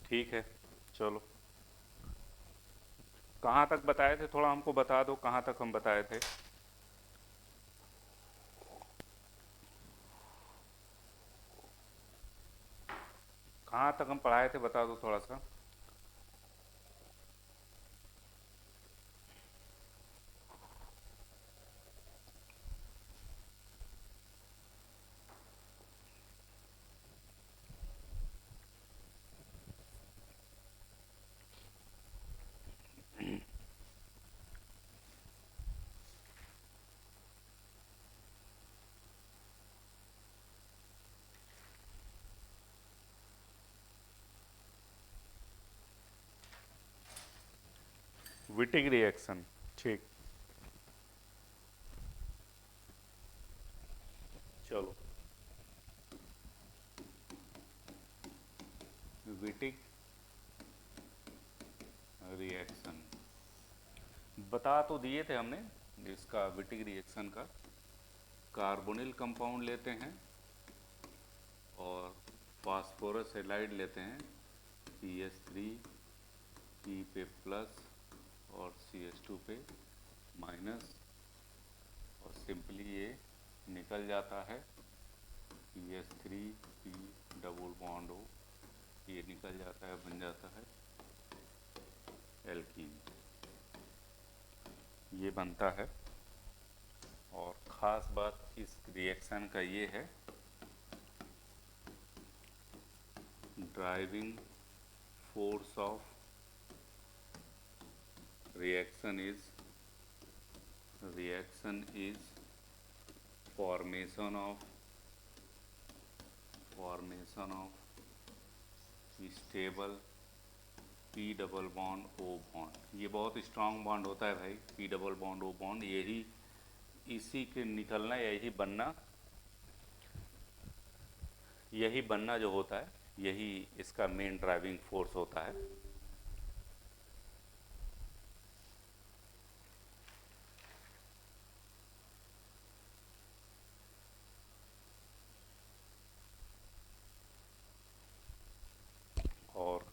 ठीक है, चलो। कहाँ तक बताए थे, थोड़ा हमको बता दो, कहाँ तक हम बताए थे। कहाँ तक हम पढ़ाए थे, बता दो थोड़ा सा। Wittig reaction. ठीक। चलो। विटिक रिएक्शन बता तो दिए थे हमने, इसका विटिक रिएक्शन का। कार्बोनिल कंपाउंड लेते हैं और फास्फोरस हेलाइड लेते हैं, CH3 पी पे प्लस और CH2 पे माइनस, और सिंपली ये निकल जाता है, CH3 P double bond O, ये निकल जाता है, बन जाता है एल्कीन। ये बनता है। और ख़ास बात इस रिएक्शन का ये है, driving force of reaction is formation of stable P double bond O bond. ये बहुत स्ट्रांग बॉन्ड होता है भाई, P double bond O bond. यही इसी के निकलना, यही बनना जो होता है, यही इसका मेन ड्राइविंग फोर्स होता है। और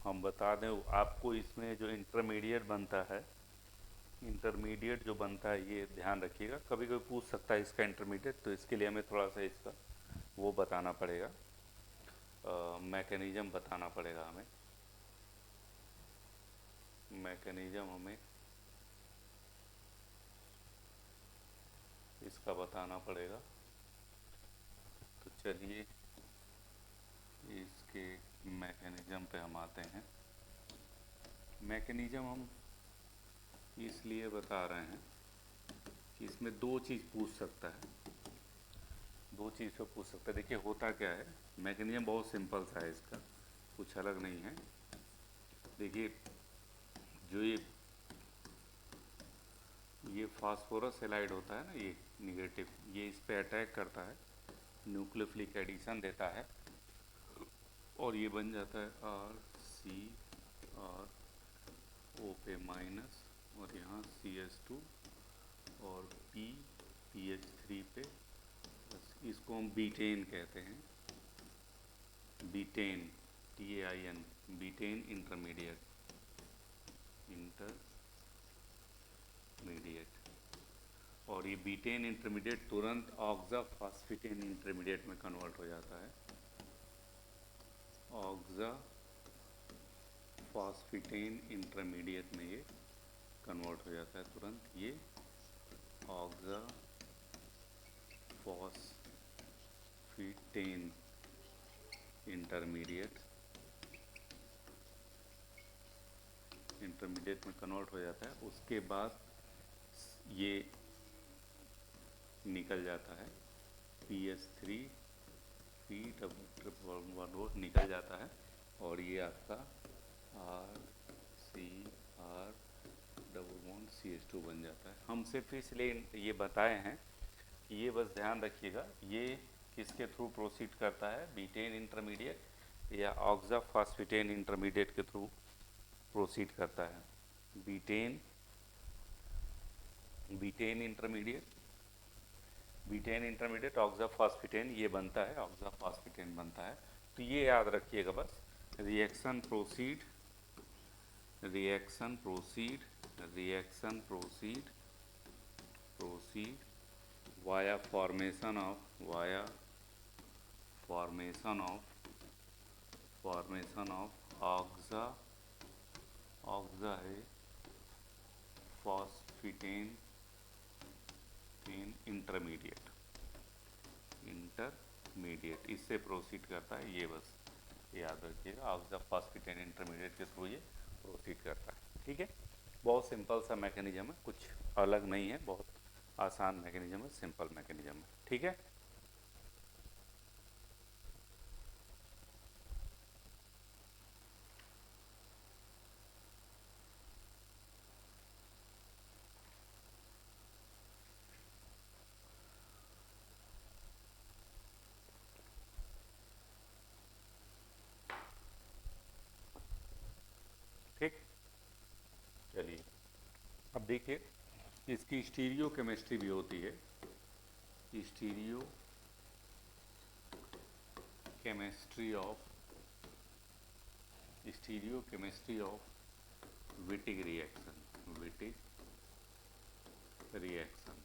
हम बता दें आपको, इसमें जो इंटरमीडिएट बनता है, इंटरमीडिएट जो बनता है, ये ध्यान रखिएगा, कभी कभी पूछ सकता है इसका इंटरमीडिएट, तो इसके लिए हमें थोड़ा सा इसका वो बताना पड़ेगा, मैकेनिज़्म बताना पड़ेगा हमें। मैकेनिज़्म हमें इसका बताना पड़ेगा। तो चलिए इसके मैकेनिज़्म पे हम आते हैं। मैकेनिज़्म हम इसलिए बता रहे हैं कि इसमें दो चीज़ पूछ सकता है, दो चीज़ पे पूछ सकता है। देखिए होता क्या है, मैकेनिज़्म बहुत सिंपल सा है इसका, कुछ अलग नहीं है। देखिए जो ये फास्फोरस हेलाइड होता है ना, ये निगेटिव, ये इस पे अटैक करता है, न्यूक्लियोफिलिक एडिशन देता है, और ये बन जाता है RCrO पे माइनस, और यहाँ CH2 और PPH3 पे, बस इसको हम बीटेन कहते हैं। Beaten, TAIN, beaten intermediate. और ये बीटेन इंटरमीडिएट तुरंत ऑक्साफॉस्फेटेन इंटरमीडिएट में कन्वर्ट हो जाता है। ऑक्साफॉस्फेटेन इंटरमीडिएट में ये कन्वर्ट हो जाता है तुरंत। ये ऑक्साफॉस्फेटेन इंटरमीडिएट में कन्वर्ट हो जाता है। उसके बाद ये निकल जाता है, PH3 पी डबल निकल जाता है, और ये आपका RCr डबल बॉन्ड CH2 बन जाता है। हम सिर्फ इसलिए ये बताए हैं कि ये बस ध्यान रखिएगा, ये किसके थ्रू प्रोसीड करता है, बीटेन इंटरमीडिएट या ऑक्साफॉस्फेटेन इंटरमीडिएट के थ्रू प्रोसीड करता है। Betaine betaine intermediate, betaine intermediate oxaphosphetane ये बनता है, ऑक्साफॉस्फेटेन बनता है। तो ये याद रखिएगा बस, reaction proceed, reaction proceed, reaction proceed, proceed via formation of, via formation of, formation of oxa, oxa है फॉस्फेटेन इन इंटरमीडिएट, इंटरमीडिएट इससे प्रोसीड करता है, ये बस याद रखिएगा, ऑक्सा फॉस्फेटेन इंटरमीडिएट के थ्रू ये प्रोसीड करता है। ठीक है, बहुत सिंपल सा मैकेनिज्म है, कुछ अलग नहीं है, बहुत आसान मैकेनिज्म है, सिंपल मैकेनिज्म है। ठीक है, ठीक, चलिए अब देखिए, इसकी स्टीरियो केमिस्ट्री भी होती है, stereo chemistry of, stereo chemistry of Wittig reaction, Wittig reaction,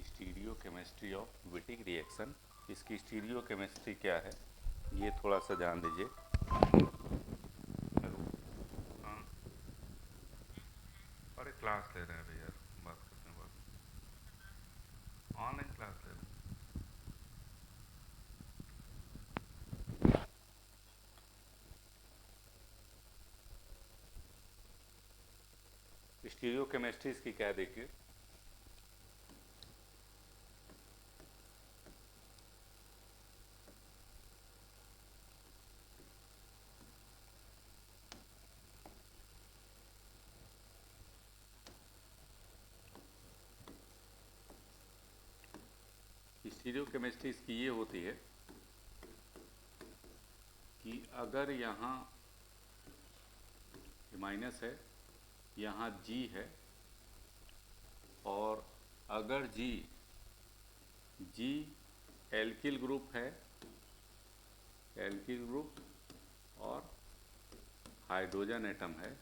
stereo chemistry of Wittig reaction. इसकी स्टीरियो केमिस्ट्री क्या है ये थोड़ा सा जान लीजिए। हेलो, हाँ, अरे क्लास ले रहे हैं भैया, बात करते हैं, बात ऑनलाइन क्लास ले रहे हैं। स्टीरियो केमिस्ट्री इसकी क्या देखिए, स्टीरियो केमिस्ट्री इसकी ये होती है कि अगर यहाँ माइनस है, यहाँ जी है, और अगर जी जी एल्किल ग्रुप है, एल्किल ग्रुप और हाइड्रोजन एटम है,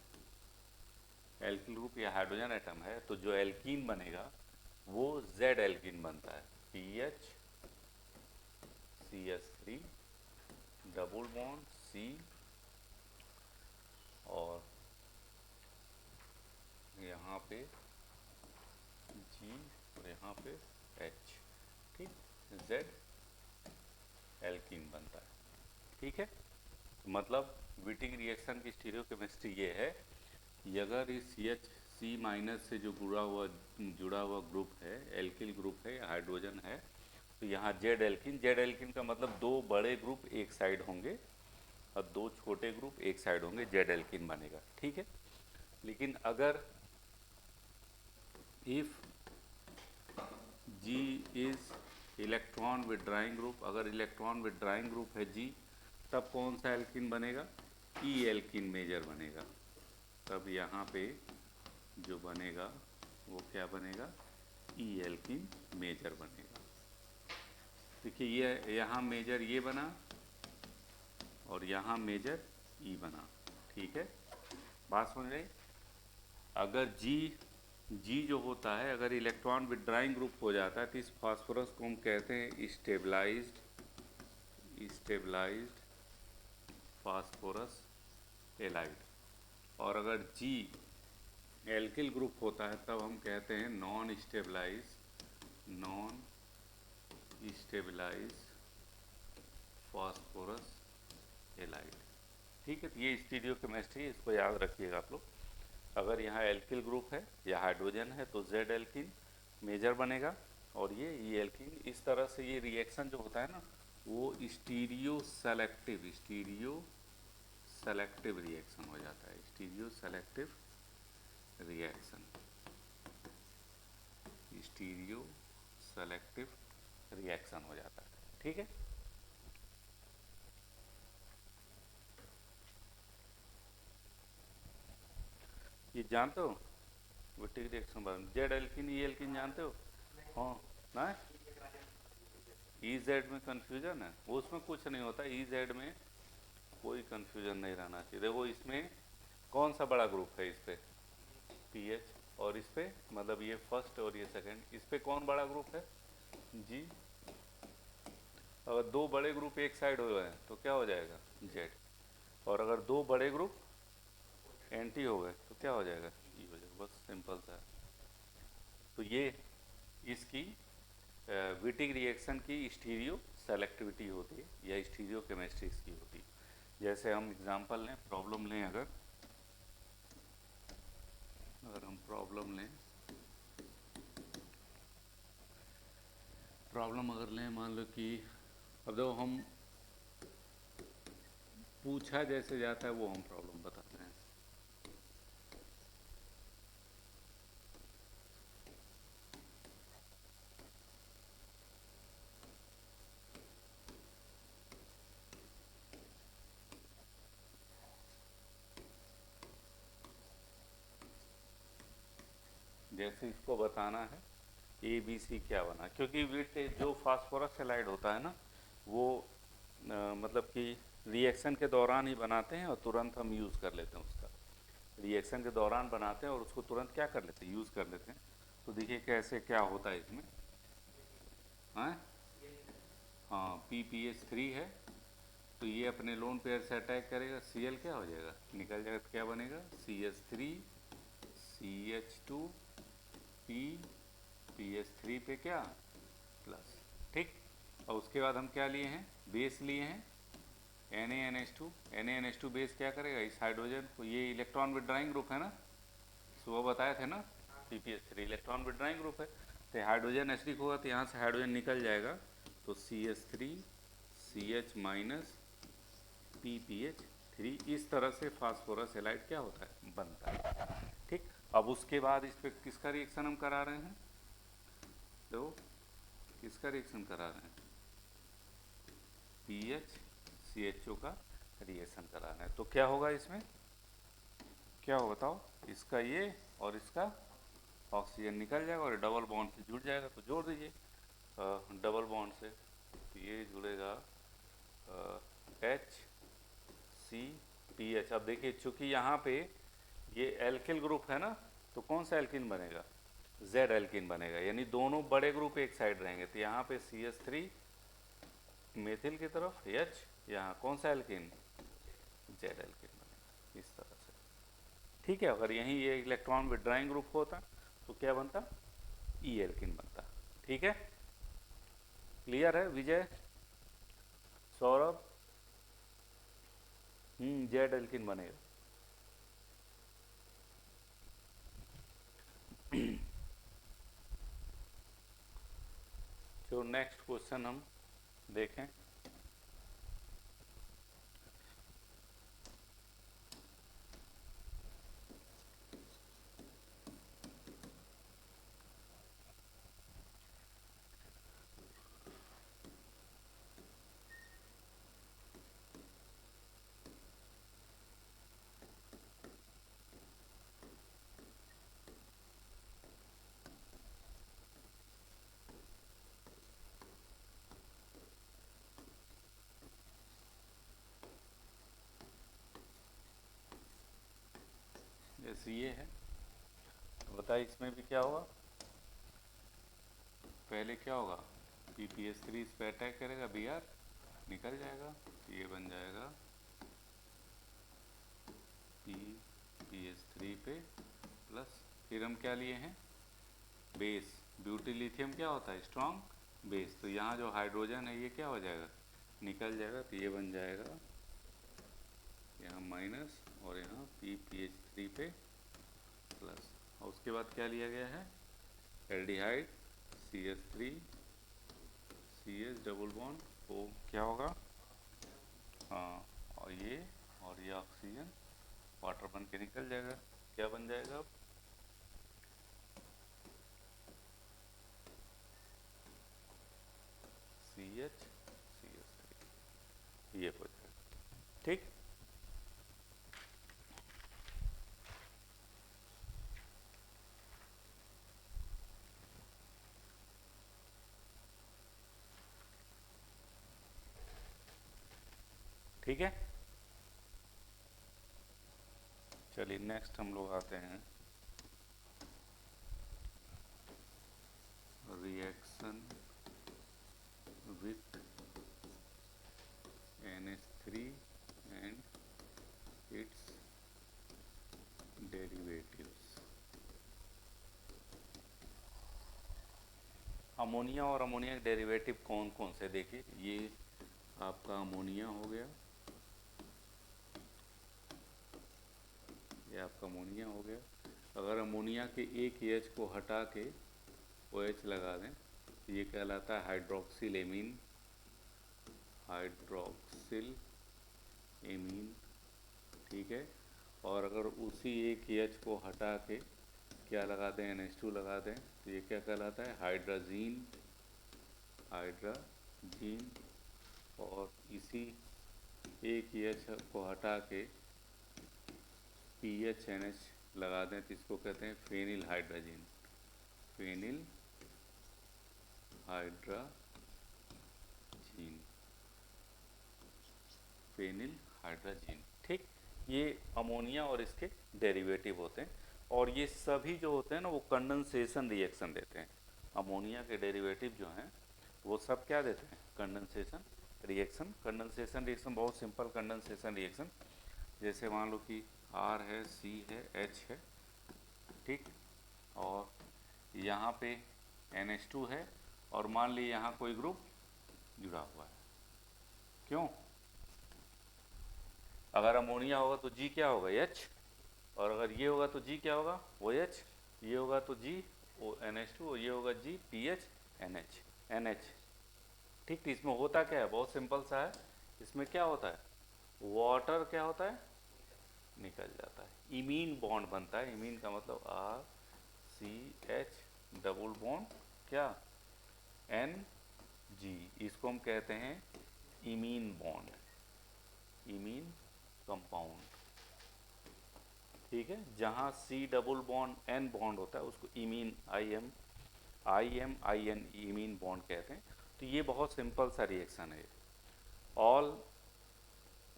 एल्किल ग्रुप या हाइड्रोजन एटम है, तो जो एल्कीन बनेगा वो जेड एल्कीन बनता है, PH CH3 double bond C और यहाँ पे G और यहाँ पे H, ठीक, Z एल्कीन बनता है। ठीक है, तो मतलब विटिग रिएक्शन की स्टीरियो केमिस्ट्री ये है कि अगर इस CH माइनस से जो जुड़ा हुआ ग्रुप है, एल्किल ग्रुप है या हाइड्रोजन है, तो यहाँ जेड एल्किन, जेड एल्किन का मतलब दो बड़े ग्रुप एक साइड होंगे और दो छोटे ग्रुप एक साइड होंगे, जेड एल्किन बनेगा। ठीक है, लेकिन अगर if G is electron withdrawing group, अगर इलेक्ट्रॉन विड्राइंग ग्रुप है G, तब कौन सा एल्किन बनेगा, E एल्किन मेजर बनेगा। तब यहाँ पे जो बनेगा वो क्या बनेगा, E एल्किन मेजर बनेगा। देखिए ये यहाँ मेजर ये बना और यहाँ मेजर E बना। ठीक है, बात समझ रही। अगर जी जो होता है, अगर इलेक्ट्रॉन विड्राइंग ग्रुप हो जाता है तो इस फास्फोरस को हम कहते हैं स्टेबलाइज्ड, स्टेबलाइज्ड फास्फोरस एलाइड। और अगर जी एल्किल ग्रुप होता है तब हम कहते हैं non stabilize, non stabilize phosphorus ylide. ठीक है, तो ये स्टीरियो केमिस्ट्री, इसको याद रखिएगा आप लोग। अगर यहाँ एल्किल ग्रुप है या हाइड्रोजन है तो जेड एल्किन मेजर बनेगा और ये एल्किन। इस तरह से ये रिएक्शन जो होता है ना वो stereo selective, stereo selective reaction हो जाता है, stereo selective reaction, stereo selective reaction हो जाता है। ठीक है, ये जानते हो विटिक रिएक्शन, जेड एल्किन ई एल्किन जानते हो? हाँ, ना ई जेड में कन्फ्यूजन है, वो उसमें कुछ नहीं होता, ई जेड में कोई कन्फ्यूजन नहीं रहना चाहिए। देखो इसमें कौन सा बड़ा ग्रुप है, इस पे पी एच, और इस पे मतलब ये फर्स्ट और ये सेकंड, इस पे कौन बड़ा ग्रुप है, जी। अगर दो बड़े ग्रुप एक साइड हो गए तो क्या हो जाएगा, जेड। और अगर दो बड़े ग्रुप एंटी हो गए तो क्या हो जाएगा, ई हो जाएगा। बस सिंपल सा है। तो ये इसकी विटिक रिएक्शन की स्टीरियो सेलेक्टिविटी होती है या स्टीरियो केमिस्ट्री इसकी होती है। जैसे हम एग्जांपल लें, प्रॉब्लम लें, अगर हम प्रॉब्लम लें, प्रॉब्लम अगर लें, मान लो कि अब देखो हम पूछा जैसे जाता है वो हम प्रॉब्लम बताते हैं। जैसे इसको बताना है ए बी सी क्या बना, क्योंकि विट जो फास्फोरस हैलाइड होता है ना, वो मतलब कि रिएक्शन के दौरान ही बनाते हैं और तुरंत हम यूज़ कर लेते हैं उसका। रिएक्शन के दौरान बनाते हैं और उसको तुरंत क्या कर लेते हैं, यूज़ कर लेते हैं। तो देखिए कैसे क्या होता है इसमें, हाँ हाँ, PPH3 है, तो ये अपने लोन पेयर से अटैक करेगा, Cl क्या हो जाएगा, निकल जाएगा, तो क्या बनेगा, CH3 CH2 P, PH3 पे क्या प्लस, ठीक। और उसके बाद हम क्या लिए हैं, बेस लिए हैं NaNH2। NaNH2 बेस क्या करेगा, इस हाइड्रोजन को, ये इलेक्ट्रॉन विड्राइंग ग्रुप है ना, सुबह बताए थे ना, PPH3 इलेक्ट्रॉन विड्राइंग ग्रुप है, तो हाइड्रोजन एसिडिक होगा तो यहाँ से हाइड्रोजन निकल जाएगा, तो CH3 CH माइनस PPH3, इस तरह से फास्फोरस हैलाइड क्या होता है, बनता है, ठीक। अब उसके बाद इस पर किसका रिएक्शन हम करा रहे हैं, तो किसका रिएक्शन करा रहे हैं, PH CHO का रिएक्शन करा रहे हैं। तो क्या होगा इसमें, क्या हो बताओ, इसका ये और इसका ऑक्सीजन निकल जाएगा और डबल बॉन्ड से जुड़ जाएगा, तो जोड़ दीजिए डबल बॉन्ड से, तो ये जुड़ेगा HCPH। अब देखिए चूंकि यहाँ पे ये एल्किल ग्रुप है ना, तो कौन सा एल्किन बनेगा, जेड एल्किन बनेगा, यानी दोनों बड़े ग्रुप एक साइड रहेंगे, तो यहाँ पे CH3 मेथिल की तरफ H, यहाँ कौन सा एल्किन, जेड एल्किन बनेगा, इस तरह से, ठीक है। अगर यहीं ये इलेक्ट्रॉन विड्राइंग ग्रुप होता तो क्या बनता, ई एल्किन बनता, ठीक है। क्लियर है विजय, सौरभ, जेड एल्किन बनेगा। तो नेक्स्ट क्वेश्चन हम देखें, जैसे ये है, तो बताइए इसमें भी क्या होगा, पहले क्या होगा, PPH3 इस पर अटैक करेगा, Br निकल जाएगा, ये बन जाएगा PPH3 पे प्लस, फिर हम क्या लिए हैं, बेस, ब्यूटीलिथियम क्या होता है, स्ट्रॉन्ग बेस, तो यहाँ जो हाइड्रोजन है ये क्या हो जाएगा, निकल जाएगा, तो ये बन जाएगा यहाँ माइनस और यहाँ PPH3 पे प्लस। और उसके बाद क्या लिया गया है, aldehyde CH3 CH double bond, तो क्या होगा, हाँ, और ये ऑक्सीजन वाटर बन के निकल जाएगा, क्या बन जाएगा अब, CH ये हो जाएगा, ठीक। ठीक है। चलिए नेक्स्ट हम लोग आते हैं reaction with NH3 and it's derivatives. Ammonia और अमोनिया के डेरिवेटिव कौन कौन से, देखिए ये आपका अमोनिया हो गया, ये आपका अमोनिया हो गया। अगर अमोनिया के एक एच को हटा के OH लगा दें तो ये कहलाता है हाइड्रोक्सिल एमीन, हाइड्रोक्सिल एमीन, ठीक है। और अगर उसी एक एच को हटा के क्या लगा दें, NH2 लगा दें तो ये क्या कहलाता है हाइड्राजीन, हाइड्राजीन। और इसी एक एच को हटा के PHNH लगा दें तो इसको कहते हैं phenyl hydrazine, phenyl hydrazine, phenyl hydrazine, ठीक। ये अमोनिया और इसके डेरिवेटिव होते हैं। और ये सभी जो होते हैं ना वो कंडेंसेशन रिएक्शन देते हैं। अमोनिया के डेरिवेटिव जो हैं वो सब क्या देते हैं, कंडेंसेशन रिएक्शन। कंडेंसेशन रिएक्शन बहुत सिंपल कंडेंसेशन रिएक्शन, जैसे मान लो कि R है, C है, H है, ठीक। और यहाँ पे NH2 है और मान ली यहाँ कोई ग्रुप जुड़ा हुआ है, क्यों? अगर अमोनिया होगा तो G क्या होगा, H। और अगर ये होगा तो G क्या होगा, OH। ये होगा तो G NH2 और ये होगा G PH NH, ठीक। तो इसमें होता क्या है, बहुत सिंपल सा है। इसमें क्या होता है, वाटर क्या होता है, निकल जाता है, इमीन बॉन्ड बनता है। इमीन का मतलब RCH डबल बॉन्ड क्या NG, इसको हम कहते हैं इमीन बॉन्ड, इमीन कंपाउंड, ठीक है। जहाँ C double bond N bond होता है उसको इमीन IN इमीन बॉन्ड कहते हैं। तो ये बहुत सिंपल सा रिएक्शन है।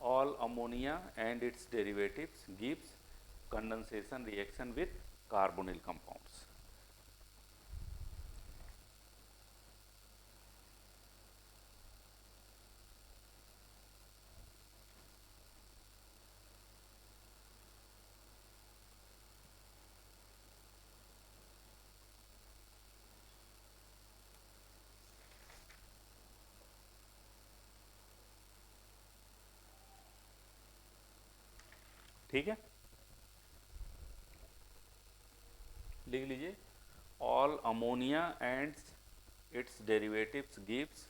all ammonia and its derivatives gives condensation reaction with carbonyl compounds। ठीक है, लिख लीजिए। all ammonia and its derivatives gives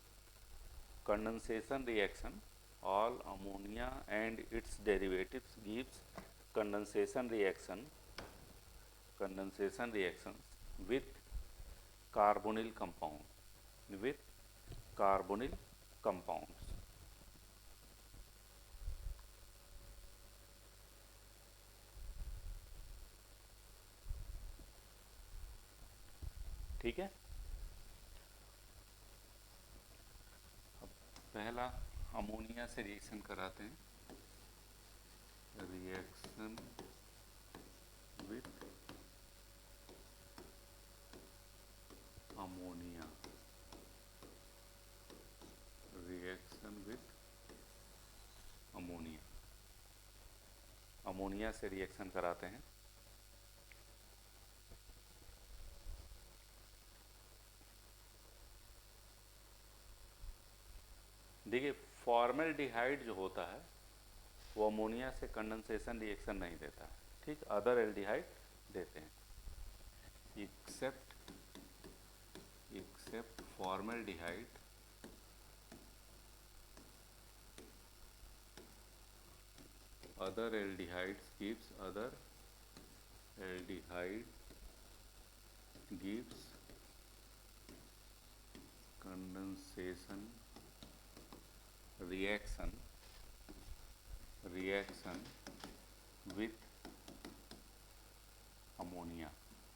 condensation reaction, all ammonia and its derivatives gives condensation reactions with carbonyl compounds, ठीक है। अब पहला ammonia से reaction कराते हैं, reaction with ammonia, reaction with ammonia, ammonia से रिएक्शन कराते हैं। देखिए फॉर्मेल्डिहाइड जो होता है वो अमोनिया से कंडेंसेशन रिएक्शन नहीं देता है, ठीक। अदर एल्डिहाइड देते हैं, except formaldehyde, other aldehydes gives condensation reaction with ammonia,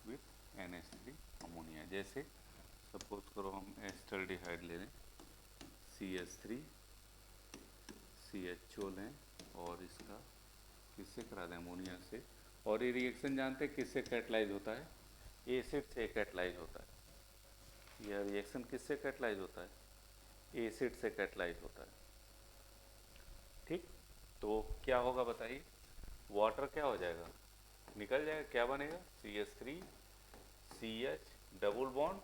with NH3 ammonia. जैसे सपोज करो हम एस्टल्डिहाइड ले लें, CH3 CHO लें और इसका किससे करा दें, अमोनिया से। और ये रिएक्शन जानते हैं किससे कैटलाइज होता है, एसिड से कैटलाइज होता है। यह रिएक्शन किससे कैटलाइज होता है, एसिड से कैटलाइज होता है। ठीक, तो क्या होगा बताइए, वाटर क्या हो जाएगा, निकल जाएगा, क्या बनेगा, CH3 CH double bond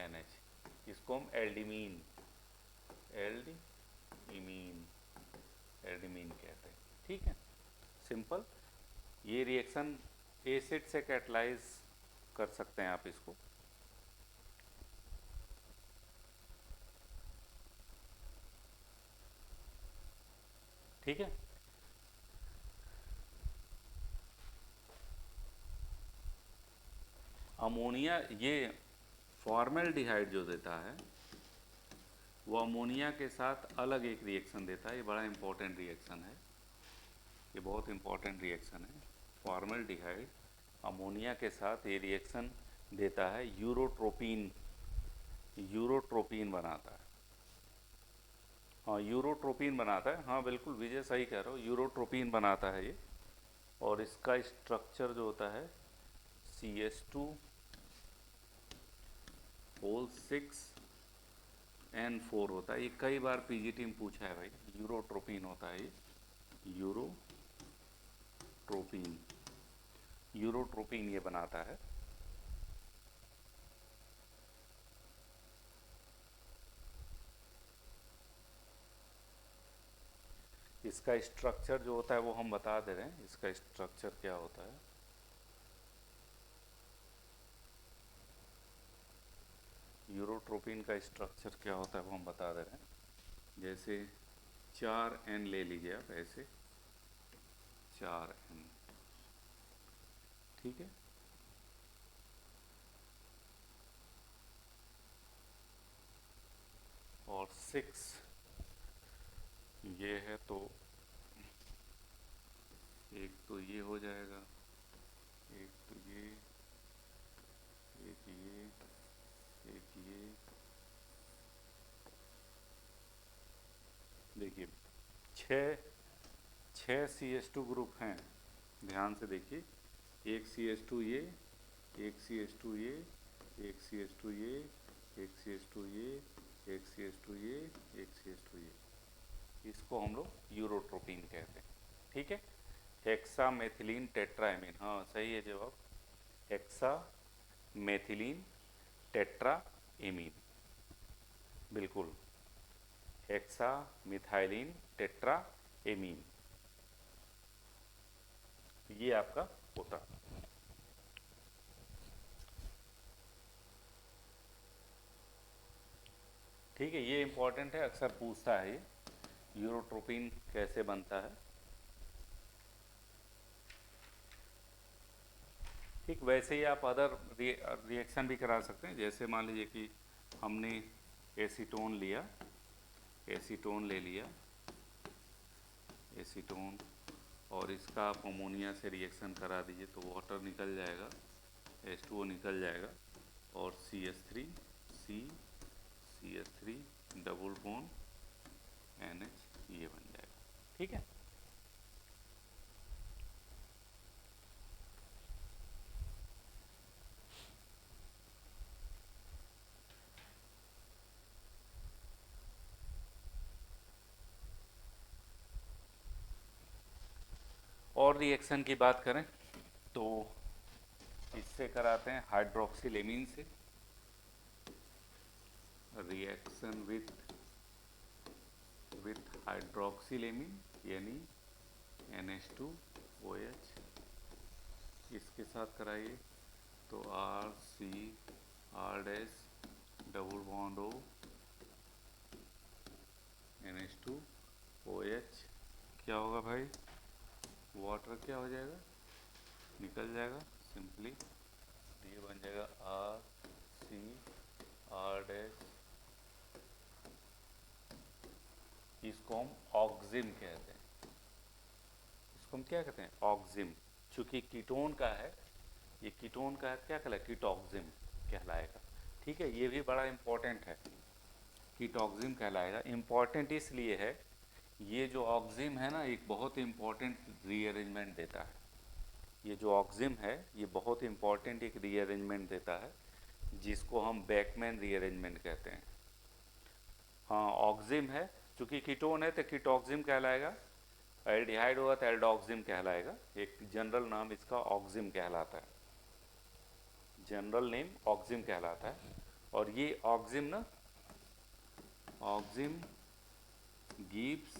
NH, इसको हम एल्डिमीन एल्डिमीन एल्डिमीन कहते हैं। ठीक है, सिंपल। ये रिएक्शन एसिड से कैटलाइज कर सकते हैं आप इसको। ठीक है, अमोनिया, ये फॉर्मेल्डिहाइड जो देता है वो अमोनिया के साथ अलग एक रिएक्शन देता है। ये बड़ा इंपॉर्टेंट रिएक्शन है, ये बहुत इंपॉर्टेंट रिएक्शन है। फॉर्मेल्डिहाइड अमोनिया के साथ ये रिएक्शन देता है, यूरोट्रोपिन, यूरोट्रोपिन बनाता है। हाँ, यूरोट्रोपिन बनाता है, हाँ बिल्कुल विजय सही कह रहे हो, यूरोट्रोपिन बनाता है ये। और इसका स्ट्रक्चर जो होता है CH2 होल 6N4 होता है। ये कई बार पीजीटी में पूछा है भाई, यूरोट्रोपिन होता है ये, यूरोट्रोपिन, यूरोट्रोपिन ये बनाता है। इसका स्ट्रक्चर जो होता है वो हम बता दे रहे हैं, इसका स्ट्रक्चर क्या होता है। यूरोट्रोपिन का स्ट्रक्चर क्या होता है वो हम बता दे रहे हैं। जैसे 4N ले लीजिए आप, ऐसे 4N, ठीक है। और 6 ये है, तो एक तो ये हो जाएगा, एक तो ये, एक ये, एक ये। देखिए छः CH2 ग्रुप हैं, ध्यान से देखिए, एक CH2 ये, एक CH2 ये, एक CH2 ये, एक CH2 ये, एक CH2 ये, एक CH2 ये, इसको हम लोग यूरोट्रोपिन कहते हैं। ठीक है, हेक्सा मेथिलीन टेट्राएमीन, हाँ सही है जवाब, हेक्सा मेथिलीन टेट्राएमीन, बिल्कुल, हेक्सा मिथाइलिन टेट्राएमीन, ये आपका होता। ठीक है, ये इंपॉर्टेंट है, अक्सर पूछता है ये, यूरोट्रोपिन कैसे बनता है। ठीक, वैसे ही आप अदर रिएक्शन भी करा सकते हैं। जैसे मान लीजिए कि हमने एसीटोन लिया, एसीटोन ले लिया, एसीटोन, और इसका आप अमोनिया से रिएक्शन करा दीजिए तो वाटर निकल जाएगा, H2O निकल जाएगा, और CH3 CH3 double bond NH ये बन जाएगा। ठीक है, और रिएक्शन की बात करें तो इससे कराते हैं हाइड्रोक्सिलेमीन से रिएक्शन विथ हाइड्रोक्सिलेमीन, यानी NH2OH, इसके साथ कराइए तो R double bond O NH2OH, क्या होगा भाई, वाटर क्या हो जाएगा, निकल जाएगा सिंपली, ये बन जाएगा RCR', इसको हम ऑक्जिम कहते हैं, इसको हम क्या कहते हैं, ऑक्जिम। चूँकि कीटोन का है, ये कीटोन का है, क्या कहलाएगा, कीटॉक्जिम कहलाएगा। ठीक है, ये भी बड़ा इंपॉर्टेंट है, कीटॉक्जिम कहलाएगा। इंपॉर्टेंट इसलिए है ये जो ऑक्जिम है ना, एक बहुत इंपॉर्टेंट रीअरेंजमेंट देता है। ये जो ऑक्जिम है ये बहुत इंपॉर्टेंट एक रीअरेंजमेंट देता है, जिसको हम बैकमैन रीअरेंजमेंट कहते हैं। हाँ, ऑक्जिम है, चूंकि कीटोन है तो कीटोक्सिम कहलाएगा, एल्डिहाइड होगा तो एल्डोक्सिम कहलाएगा। एक जनरल नाम इसका ऑक्जिम कहलाता है, जनरल नेम ऑक्जिम कहलाता है। और ये ऑक्जिम ना, oxime gives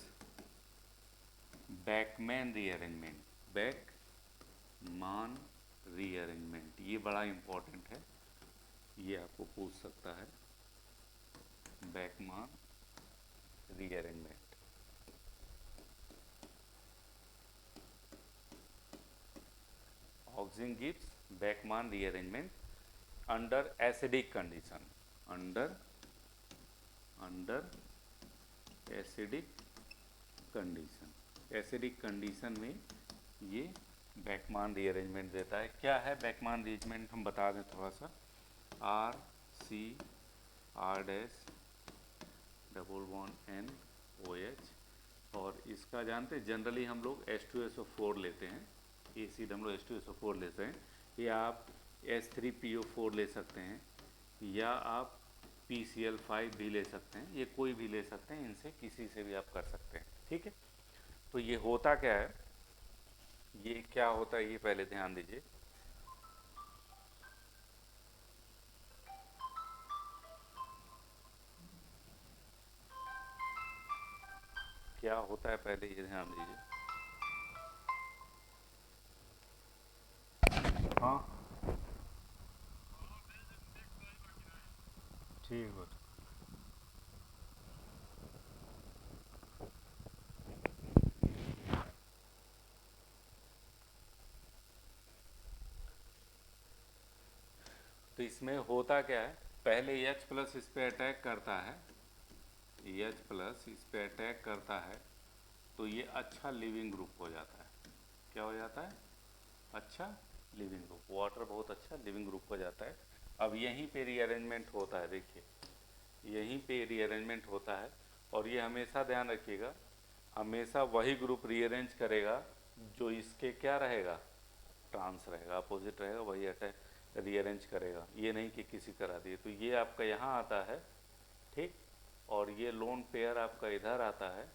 Beckmann rearrangement, Beckmann rearrangement, ये बड़ा इंपॉर्टेंट है, ये आपको पूछ सकता है, Beckmann rearrangement. Auxin gives Beckmann rearrangement under acidic condition, under acidic condition. Acidic condition में ये बैकमान रीअरेंजमेंट देता है। क्या है बैकमान रीअरेंजमेंट, हम बता दें थोड़ा सा। R C R dash double bond N O H, और इसका जानते हैं जनरली हम लोग H2SO4 लेते हैं, एसिड हम लोग H2SO4 लेते हैं, या आप H3PO4 ले सकते हैं, या आप PCl5 भी ले सकते हैं, ये कोई भी ले सकते हैं, इनसे किसी से भी आप कर सकते हैं। ठीक है, तो ये होता क्या है, ये क्या होता है ये पहले ध्यान दीजिए। क्या होता है पहले ये ध्यान दीजिए। हाँ ठीक हो। तो इसमें होता क्या है, पहले H प्लस इस पे अटैक करता है, H प्लस इस पे अटैक करता है, तो ये अच्छा लिविंग ग्रुप हो जाता है। क्या हो जाता है, अच्छा लिविंग ग्रुप, वाटर बहुत अच्छा लिविंग ग्रुप हो जाता है। अब यहीं पे रीअरेंजमेंट होता है, देखिए यहीं पे रीअरेंजमेंट होता है, और ये हमेशा ध्यान रखिएगा, हमेशा वही ग्रुप रीअरेंज करेगा जो इसके क्या रहेगा, ट्रांस रहेगा, अपोजिट रहेगा, वही अटैक रीअरेंज करेगा, ये नहीं कि किसी तरह दिए। तो ये आपका यहाँ आता है, ठीक, और ये लोन पेयर आपका इधर आता है,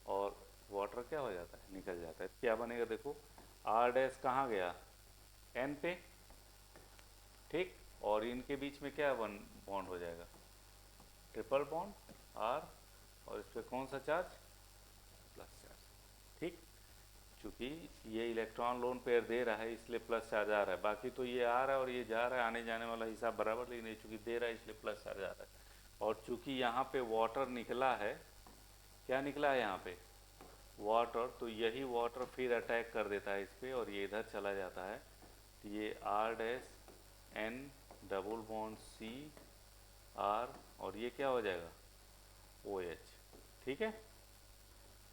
और वाटर क्या हो जाता है, निकल जाता है। क्या बनेगा देखो, आर डैश कहाँ गया, एन पे, ठीक, और इनके बीच में क्या बॉन्ड हो जाएगा, ट्रिपल बॉन्ड आर, और इस पर कौन सा चार्ज, प्लस चार्ज। ठीक, चूँकि ये इलेक्ट्रॉन लोन पेयर दे रहा है इसलिए प्लस चार्ज आ रहा है, बाकी तो ये आ रहा है और ये जा रहा है, आने जाने वाला हिसाब बराबर, लेकिन चूँकि दे रहा है इसलिए प्लस चार्ज आ रहा है। और चूँकि यहाँ पे वाटर निकला है, क्या निकला है यहाँ पे, वाटर, तो यही वाटर फिर अटैक कर देता है इस पर, और ये इधर चला जाता है, तो ये R dash N double bond C R, और ये क्या हो जाएगा, ओ एच, ठीक है,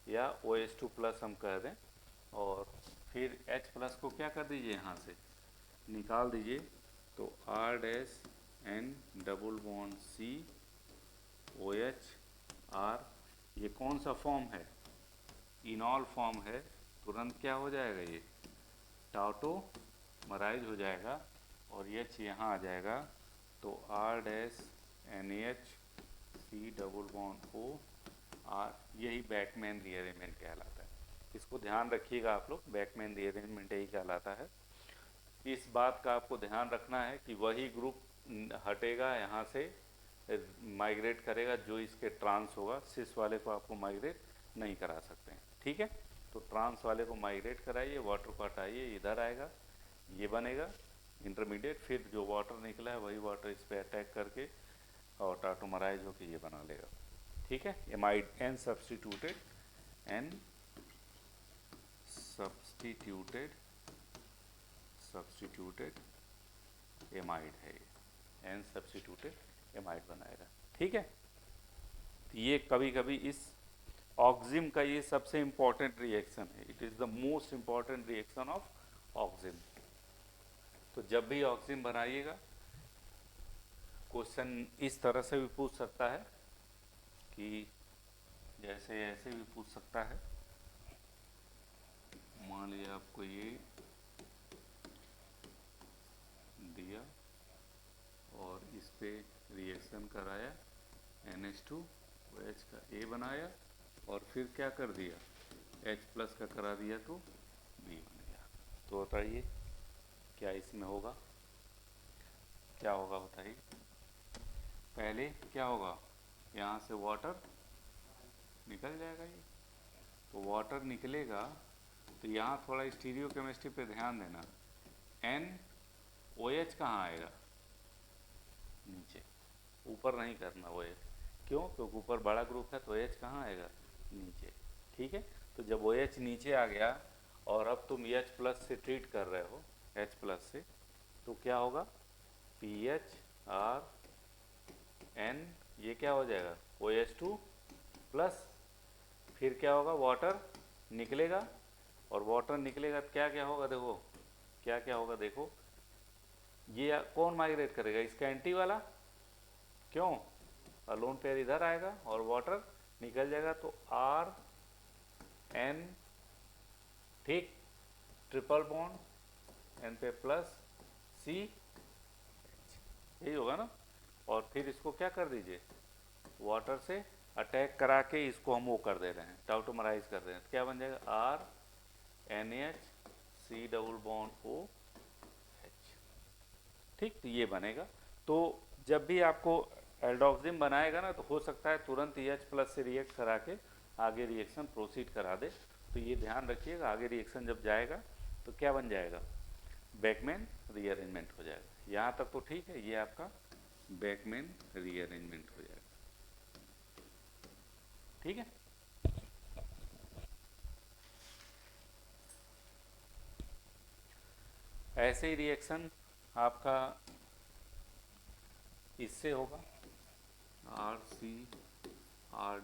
या OH2 प्लस हम कह दें। और फिर H प्लस को क्या कर दीजिए, यहाँ से निकाल दीजिए, तो R dash N double bond C O H R, ये कौन सा फॉर्म है, इनॉल फॉर्म है, तुरंत क्या हो जाएगा, ये टाउटोमराइज हो जाएगा, और H यहाँ आ जाएगा, तो R dash N H C double bond O R, यही बैकमैन रीअरेंजमेंट कहलाता है। इसको ध्यान रखिएगा आप लोग, बैकमैन रीअरेंजमेंट यही कहलाता है। इस बात का आपको ध्यान रखना है कि वही ग्रुप हटेगा यहाँ से, माइग्रेट करेगा जो इसके ट्रांस होगा, सिस वाले को आपको माइग्रेट नहीं करा सकते हैं। ठीक है, तो ट्रांस वाले को माइग्रेट कराइए, वाटर को हटाइए, इधर आएगा, ये बनेगा इंटरमीडिएट, फिर जो वाटर निकला है वही वाटर इस पर अटैक करके और टाटोमराइज होकर ये बना लेगा। ठीक है, amide N substituted, N substituted amide है ये, एन सब्सटीट्यूटेड एमाइड बनाएगा। ठीक है, तो ये कभी कभी इस ऑक्जिम का ये सबसे इंपॉर्टेंट रिएक्शन है, it is the most important reaction of oxime. तो जब भी ऑक्जिम बनाइएगा, क्वेश्चन इस तरह से भी पूछ सकता है कि जैसे ऐसे भी पूछ सकता है। मान लिया आपको ये दिया और इस पे रिएक्शन कराया, NH2OH का A बनाया और फिर क्या कर दिया, H+ का करा दिया तो B बन गया। तो बताइए क्या इसमें होगा, क्या होगा बताइए। पहले क्या होगा, यहाँ से वाटर निकल जाएगा ये, तो वाटर निकलेगा तो यहाँ थोड़ा स्टीरियो केमिस्ट्री पे ध्यान देना। NOH कहाँ आएगा, नीचे, ऊपर नहीं करना OH। क्यों, क्योंकि ऊपर बड़ा ग्रुप है तो OH कहाँ आएगा, नीचे। ठीक है, तो जब OH नीचे आ गया और अब तुम H+ से ट्रीट कर रहे हो, H+ से, तो क्या होगा, PHRN, ये क्या हो जाएगा, OH2+। फिर क्या होगा, वाटर निकलेगा और वाटर निकलेगा तो क्या क्या होगा, देखो क्या क्या होगा, देखो ये कौन माइग्रेट करेगा, इसका एंटी वाला, क्यों, अलोन पेयर इधर आएगा और वाटर निकल जाएगा तो RN, ठीक, ट्रिपल बॉन्ड N पे प्लस C, यही होगा ना। और फिर इसको क्या कर दीजिए, वाटर से अटैक करा के इसको हम वो कर दे रहे हैं, टाउटोमराइज कर रहे हैं, तो क्या बन जाएगा, RNH3 डबल बॉन्ड OH। ठीक, तो ये बनेगा। तो जब भी आपको एल्डोक्सिम बनाएगा ना, तो हो सकता है तुरंत H+ से रिएक्ट करा के आगे रिएक्शन प्रोसीड करा दे। तो ये ध्यान रखिएगा, आगे रिएक्शन जब जाएगा तो क्या बन जाएगा, बैकमैन रीअरेंजमेंट हो जाएगा। यहाँ तक तो ठीक है, ये आपका बैकमैन रीअरेंजमेंट हो जाएगा। ठीक है, ऐसे ही रिएक्शन आपका इससे होगा, RC R'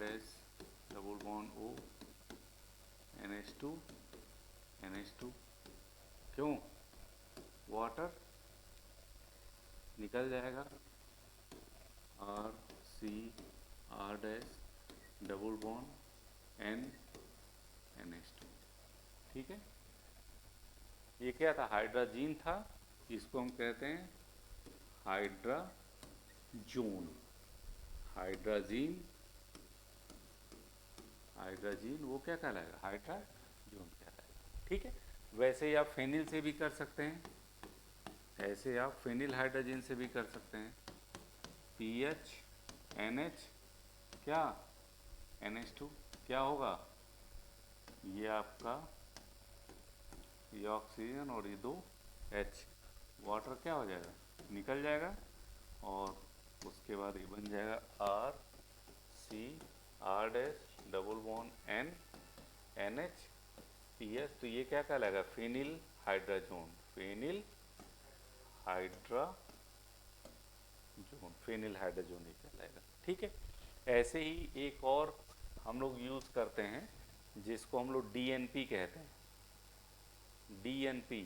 double bond O NH2 क्यों, वाटर निकल जाएगा, RC R' double bond NH2। ठीक है, ये क्या था, हाइड्राजीन था, इसको हम कहते हैं हाइड्राजोन। हाइड्राजीन वो क्या कहलाएगा, हाइड्राजोन कहलाएगा। ठीक है, वैसे ही आप फेनिल से भी कर सकते हैं, ऐसे आप फेनिल हाइड्रोजन से भी कर सकते हैं। PHNH क्या, NH2 क्या होगा, ये आपका ये ऑक्सीजन और ये 2 H, वाटर क्या हो जाएगा, निकल जाएगा और उसके बाद ये बन जाएगा RC R' double bond NH तो ये क्या कहलाएगा, फेनिल हाइड्राजोन, फेनिल हाइड्राजोन ही कहलाएगा। ठीक है, ऐसे ही एक और हम लोग यूज़ करते हैं जिसको हम लोग DNP कहते हैं, DNP।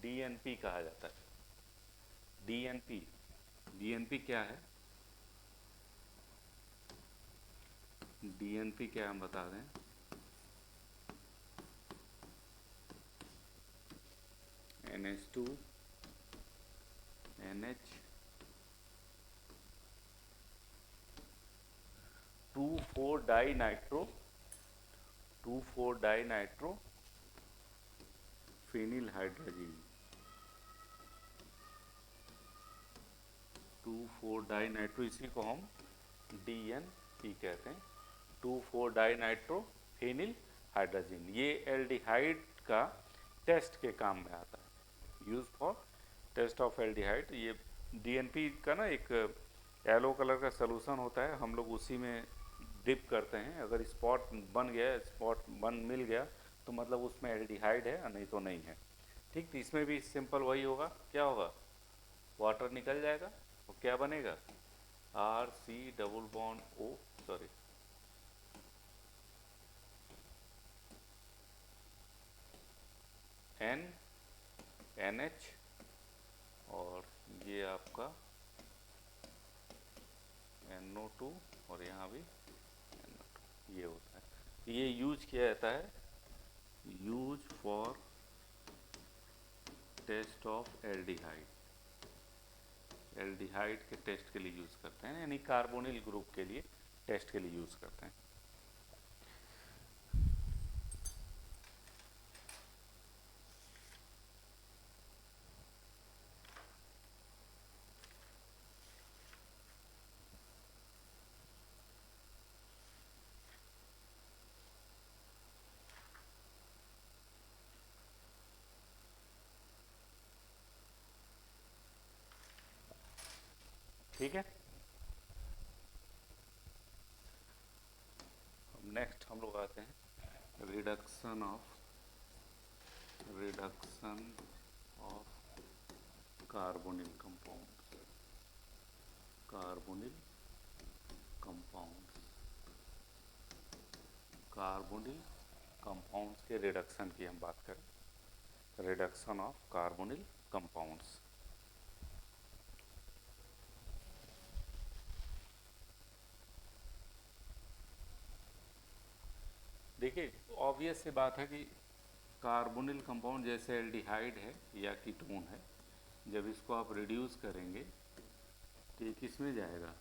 DNP कहा जाता है, DNP क्या है, DNP क्या हम बता दें, NH2 NH two four dinitro phenyl hydrogen, two four dinitro, इसी को हम DNP कहते हैं, 2,4-डाइनाइट्रो फेनिल हाइड्रोजन। ये एल्डिहाइड का टेस्ट के काम में आता है, use for test of aldehyde. ये DNP का ना एक येलो कलर का सलूशन होता है, हम लोग उसी में डिप करते हैं, अगर स्पॉट बन मिल गया तो मतलब उसमें एल्डिहाइड है, नहीं तो नहीं है। ठीक, तो इसमें भी सिंपल वही होगा, क्या होगा, वाटर निकल जाएगा और क्या बनेगा, RC double bond O, sorry N NH और ये आपका NO2 और यहाँ भी NO2, ये होता है। ये यूज किया जाता है, use for test of aldehyde, aldehyde के टेस्ट के लिए यूज करते हैं, यानी कार्बोनिल ग्रुप के लिए टेस्ट के लिए यूज करते हैं। ठीक है, नेक्स्ट हम लोग आते हैं reduction of carbonyl compound, carbonyl compound, carbonyl compounds के रिडक्शन की हम बात करें, रिडक्शन ऑफ कार्बोनिल कंपाउंड्स। देखिए ऑब्वियस सी बात है कि कार्बोनिल कंपाउंड जैसे एल्डिहाइड है या कीटोन है, जब इसको आप रिड्यूस करेंगे तो ये किस में जाएगा,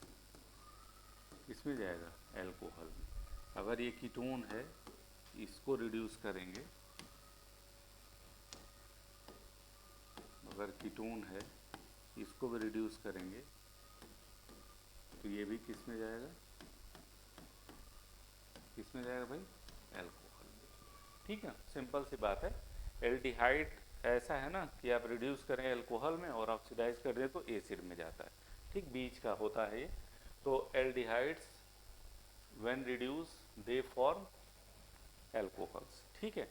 किस में जाएगा, एल्कोहल में। अगर ये कीटोन है इसको रिड्यूस करेंगे, अगर कीटोन है इसको भी रिड्यूस करेंगे तो ये भी किस में जाएगा, किस में जाएगा भाई, एल्कोहल में। ठीक है, सिंपल सी बात है। एल्डिहाइड ऐसा है ना कि आप रिड्यूस करें एल्कोहल में और ऑक्सीडाइज कर दें तो एसिड में जाता है, ठीक बीच का होता है ये। तो aldehydes when reduce they form alcohols. ठीक है,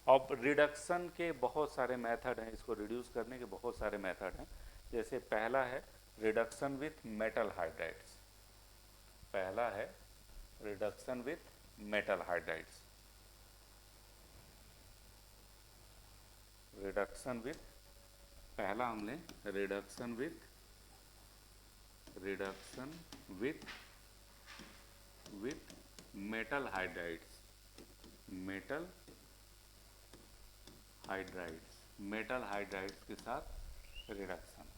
अब रिडक्शन के बहुत सारे मेथड हैं, इसको रिड्यूस करने के बहुत सारे मेथड हैं। जैसे पहला है रिडक्शन विथ मेटल हाइड्राइड्स, पहला है reduction with metal hydrides, reduction with, पहला हमने reduction with metal hydrides, metal hydrides, metal hydrides के साथ रिडक्शन।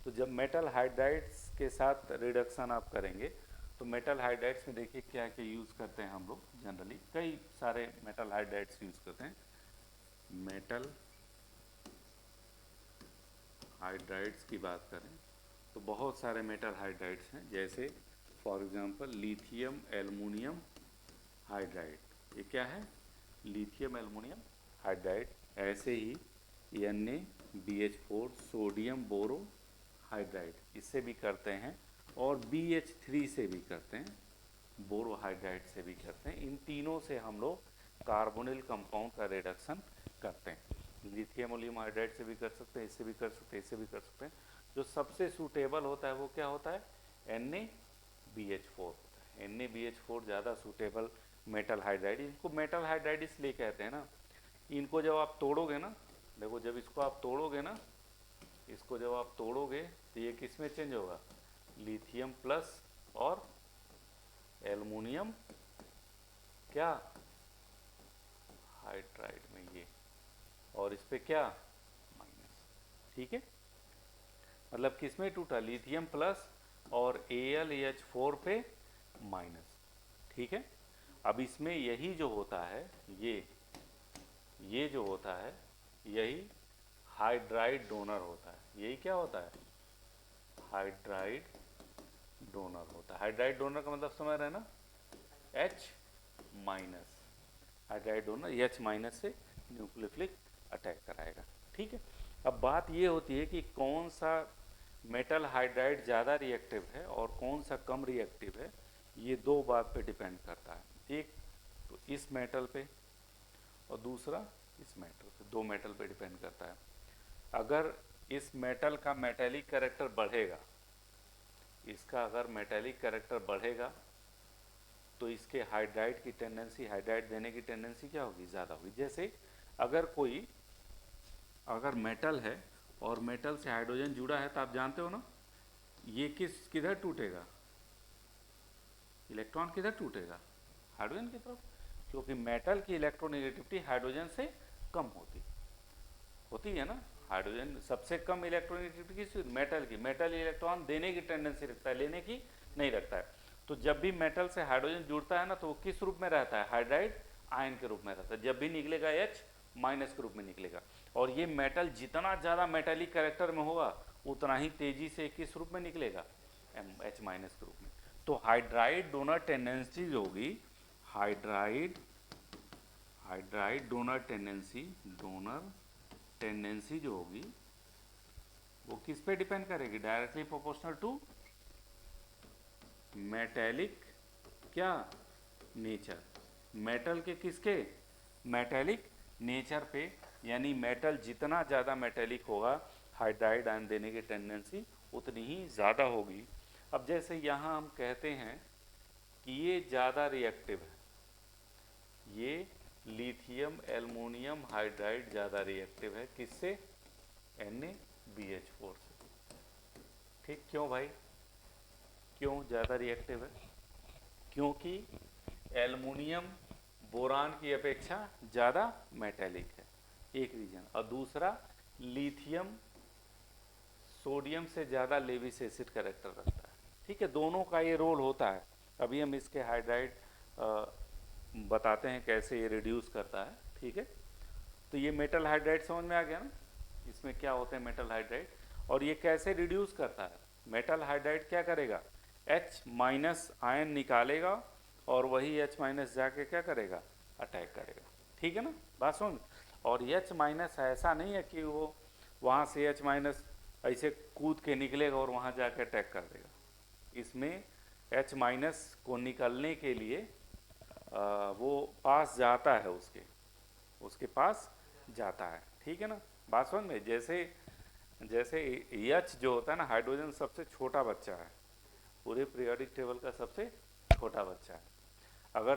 तो जब मेटल हाइड्राइड्स के साथ रिडक्शन आप करेंगे तो मेटल हाइड्राइड्स में देखिए क्या क्या यूज़ करते हैं हम लोग, जनरली कई सारे मेटल हाइड्राइड्स यूज़ करते हैं। मेटल हाइड्राइड्स की बात करें तो बहुत सारे मेटल हाइड्राइड्स हैं, जैसे for example lithium aluminium hydride, ये क्या है, लिथियम एल्युमिनियम हाइड्राइड। ऐसे ही NaBH4 सोडियम बोरो हाइड्राइड, इससे भी करते हैं, और BH3 से भी करते हैं, बोरोहाइड्राइड से भी करते हैं। इन तीनों से हम लोग कार्बोनिल कंपाउंड का रिडक्शन करते हैं। लिथियम एल्युमिनियम हाइड्राइड से भी कर सकते हैं, इससे भी कर सकते हैं, इससे भी कर सकते हैं। जो सबसे सूटेबल होता है वो क्या होता है, NaBH4 होता है। NaBH4 ज़्यादा सूटेबल मेटल हाइड्राइड, इनको मेटल हाइड्राइड इसलिए कहते हैं ना, इनको जब आप तोड़ोगे ना, देखो जब इसको आप तोड़ोगे ना, इसको जब आप तोड़ोगे तो ये किस में चेंज होगा, लिथियम प्लस और एल्युमिनियम क्या, हाइड्राइड में ये, और इस पे क्या, माइनस। ठीक है, मतलब किस में टूटा, लिथियम प्लस और AlH4 पे माइनस। ठीक है, अब इसमें यही जो होता है, ये जो होता है यही हाइड्राइड डोनर होता है। यही क्या होता है, हाइड्राइड डोनर होता है। हाइड्राइड डोनर का मतलब समझ रहे हैं ना, H minus, hydride donor H minus से न्यूक्लियोफिलिक अटैक कराएगा। ठीक है, अब बात ये होती है कि कौन सा मेटल हाइड्राइड ज़्यादा रिएक्टिव है और कौन सा कम रिएक्टिव है, ये दो बात पे डिपेंड करता है। एक तो इस मेटल पे और दूसरा इस मेटल पे, दो मेटल पे डिपेंड करता है। अगर इस मेटल का मेटेलिक कैरेक्टर बढ़ेगा, इसका अगर मेटेलिक कैरेक्टर बढ़ेगा तो इसके हाइड्राइड की टेंडेंसी, हाइड्राइड देने की टेंडेंसी क्या होगी, ज़्यादा होगी। जैसे अगर कोई अगर मेटल है और मेटल से हाइड्रोजन जुड़ा है तो आप जानते हो ना, ये किधर टूटेगा, इलेक्ट्रॉन किधर टूटेगा, हाइड्रोजन की तरफ, क्योंकि मेटल की इलेक्ट्रोनेगेटिविटी हाइड्रोजन से कम होती है ना। हाइड्रोजन सबसे कम इलेक्ट्रोनेगेटिविटी किस, मेटल की। मेटल इलेक्ट्रॉन देने की टेंडेंसी रखता है, लेने की नहीं रखता है। तो जब भी मेटल से हाइड्रोजन जुड़ता है ना, तो वो किस रूप में रहता है, हाइड्राइड आयन के रूप में रहता है। जब भी निकलेगा H माइनस के रूप में निकलेगा। और ये मेटल जितना ज़्यादा मेटेलिक कैरेक्टर में होगा उतना ही तेजी से किस रूप में निकलेगा, H माइनस के रूप में। तो हाइड्राइड डोनर टेंडेंसी जो होगी, हाइड्राइड डोनर टेंडेंसी जो होगी वो किस पे डिपेंड करेगी, डायरेक्टली प्रोपोर्शनल टू मेटेलिक क्या, नेचर, मेटल के किसके, मेटेलिक नेचर पे। यानी मेटल जितना ज़्यादा मेटेलिक होगा, हाइड्राइड आयन देने की टेंडेंसी उतनी ही ज़्यादा होगी। अब जैसे यहाँ हम कहते हैं कि ये ज़्यादा रिएक्टिव है, ये लिथियम एल्युमिनियम हाइड्राइड ज़्यादा रिएक्टिव है किससे, NaBH4 से। ठीक, क्यों भाई, क्यों ज़्यादा रिएक्टिव है, क्योंकि एल्युमिनियम बोरान की अपेक्षा ज़्यादा मेटेलिक है, एक रीजन। और दूसरा, लिथियम सोडियम से ज़्यादा लेविस एसिड कैरेक्टर रखता है। ठीक है, दोनों का ये रोल होता है। अभी हम इसके हाइड्राइड बताते हैं कैसे ये रिड्यूस करता है। ठीक है, तो ये मेटल हाइड्राइड समझ में आ गया ना, इसमें क्या होते हैं मेटल हाइड्राइड, और ये कैसे रिड्यूस करता है। मेटल हाइड्राइड क्या करेगा, H माइनस आयन निकालेगा और वही H माइनस जाके क्या करेगा, अटैक करेगा। ठीक है ना, बात समझ। और H माइनस ऐसा नहीं है कि वो वहाँ से H माइनस ऐसे कूद के निकलेगा और वहाँ जाके अटैक कर देगा। इसमें H माइनस को निकलने के लिए वो पास जाता है, उसके पास जाता है। ठीक है ना, बात समझ में। जैसे H जो होता है ना, हाइड्रोजन सबसे छोटा बच्चा है, पूरे पीरियोडिक टेबल का सबसे छोटा बच्चा है। अगर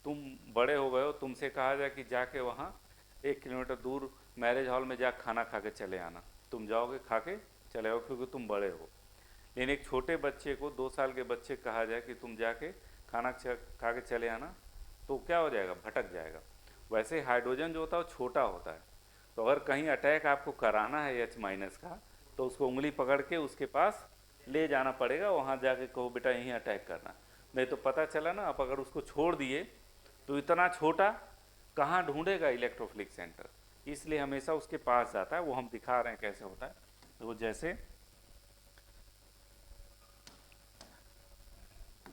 तुम बड़े हो गए हो, तुमसे कहा जाए कि जाके वहाँ 1 किलोमीटर दूर मैरिज हॉल में जा खाना खा के चले आना, तुम जाओगे खा के चले आओ क्योंकि तुम बड़े हो। लेकिन एक छोटे बच्चे को, 2 साल के बच्चे कहा जाए कि तुम जाके खाना खा के चले आना, तो क्या हो जाएगा, भटक जाएगा। वैसे हाइड्रोजन जो होता है वो छोटा होता है, तो अगर कहीं अटैक आपको कराना है H माइनस का, तो उसको उंगली पकड़ के उसके पास ले जाना पड़ेगा, वहाँ जाके कहो बेटा यहीं अटैक करना। नहीं तो पता चला ना, आप अगर उसको छोड़ दिए तो इतना छोटा कहाँ ढूंढेगा इलेक्ट्रोफिलिक सेंटर, इसलिए हमेशा उसके पास जाता है। वो हम दिखा रहे हैं कैसे होता है। तो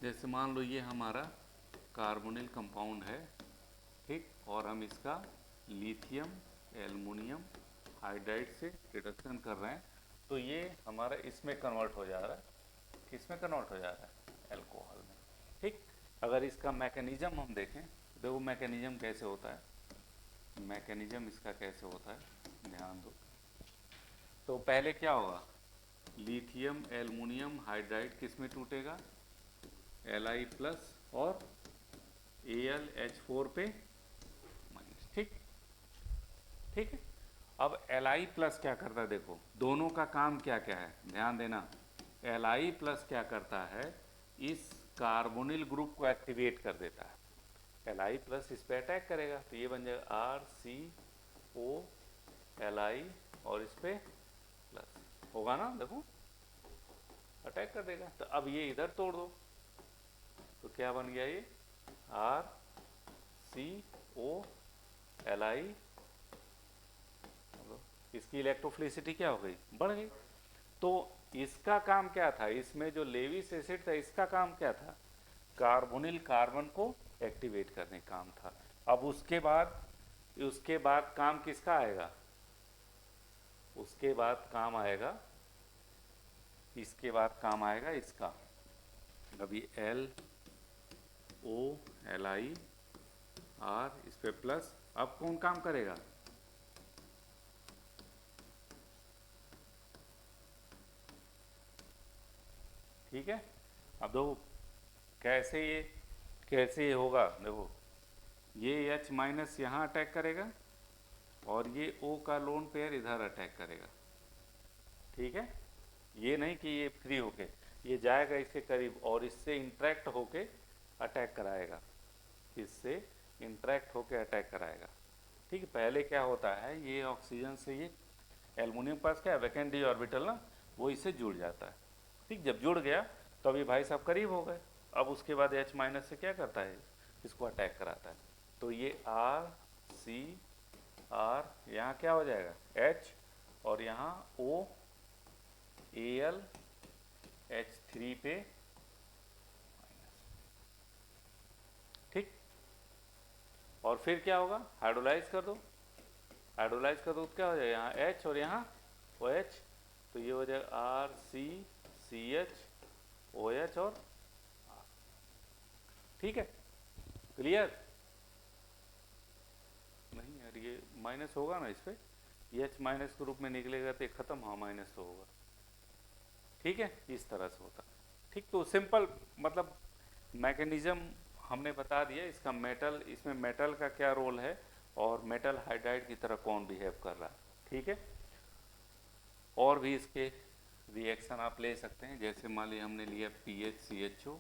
जैसे मान लो ये हमारा कार्बोनिल कंपाउंड है, ठीक, और हम इसका लिथियम एल्युमिनियम हाइड्राइड से रिडक्शन कर रहे हैं, तो ये हमारा इसमें कन्वर्ट हो जा रहा है, किसमें कन्वर्ट हो जा रहा है, अल्कोहल में। ठीक, अगर इसका मैकेनिज्म हम देखें, देखो मैकेनिज्म कैसे होता है, मैकेनिज्म इसका कैसे होता है, ध्यान दो। तो पहले क्या होगा, लिथियम एल्युमिनियम हाइड्राइड किस में टूटेगा, Li प्लस और AlH4 पे माइनस। ठीक, ठीक है। अब Li प्लस क्या करता है, देखो दोनों का काम क्या क्या है, ध्यान देना। Li प्लस क्या करता है, इस कार्बोनिल ग्रुप को एक्टिवेट कर देता है। Li प्लस इस पे अटैक करेगा, तो ये बन जाएगा RCO Li और इस पे प्लस होगा ना, देखो अटैक कर देगा। तो अब ये इधर तोड़ दो, तो क्या बन गया, ये RCO Li, इसकी इलेक्ट्रोफिलिसिटी क्या हो गई, बढ़ गई। तो इसका काम क्या था, इसमें जो लेविस एसिड था इसका काम क्या था, कार्बोनिल कार्बन को एक्टिवेट करने का काम था। अब उसके बाद काम किसका आएगा, उसके बाद काम आएगा, इसके बाद काम आएगा इसका। अभी LOLi R इस पे प्लस, अब कौन काम करेगा, ठीक है। अब देखो कैसे ये होगा, देखो ये H माइनस यहाँ अटैक करेगा और ये O का लोन पेयर इधर अटैक करेगा, ठीक है। ये नहीं कि ये फ्री होके, ये जाएगा इसके करीब और इससे इंटरेक्ट होके अटैक कराएगा, इससे इंटरेक्ट होके अटैक कराएगा, ठीक है। पहले क्या होता है, ये ऑक्सीजन से ये एल्युमिनियम पास क्या है वैकेंट डी ऑर्बिटल ना, वो इससे जुड़ जाता है, ठीक। जब जुड़ गया तो अभी भाई साहब करीब हो गए, अब उसके बाद H माइनस से क्या करता है, इसको अटैक कराता है। तो ये R C R, यहाँ क्या हो जाएगा H, और यहाँ O Al H3 पे, ठीक। और फिर क्या होगा, हाइड्रोलाइज कर दो, हाइड्रोलाइज कर दो तो क्या हो जाएगा, यहाँ H और यहाँ OH, तो ये हो जाएगा RCCH OH और R, ठीक है। क्लियर? नहीं यार, ये माइनस होगा ना इस पर, ये H माइनस के रूप में निकलेगा तो ये खत्म, हाँ माइनस तो होगा, ठीक है। इस तरह से होता, ठीक। तो सिंपल मतलब मैकेनिज्म हमने बता दिया इसका, मेटल, इसमें मेटल का क्या रोल है और मेटल हाइड्राइड की तरह कौन बिहेव कर रहा है, ठीक है। और भी इसके रिएक्शन आप ले सकते हैं, जैसे मान लीजिए हमने लिया PHCHO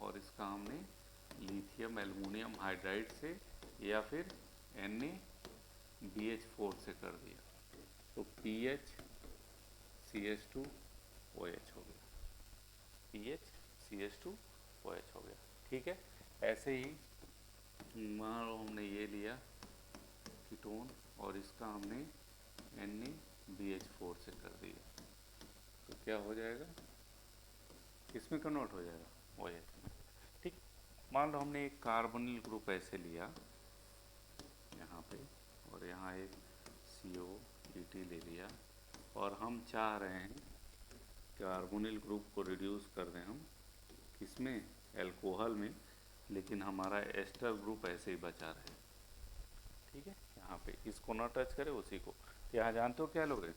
और इसका हमने लिथियम एल्युमिनियम हाइड्राइड से या फिर NaBH4 से कर दिया, तो PHCH2OH हो गया, PHCH2OH हो गया, ठीक है। ऐसे ही मान लो हमने ये लिया कीटोन और इसका हमने NaBH4 से कर दिया, तो क्या हो जाएगा, किसमें कन्वर्ट हो जाएगा, OH में, ठीक। मान लो हमने एक कार्बोनिल ग्रुप ऐसे लिया यहाँ पे, और यहाँ एक COET ले लिया, और हम चाह रहे हैं कार्बोनिल ग्रुप को रिड्यूस कर दें हम किसमें, एल्कोहल में, लेकिन हमारा एस्टर ग्रुप ऐसे ही बचा रहे, ठीक है। यहाँ पे इसको ना टच करें, उसी को, तो यहाँ जानते हो क्या लोगे,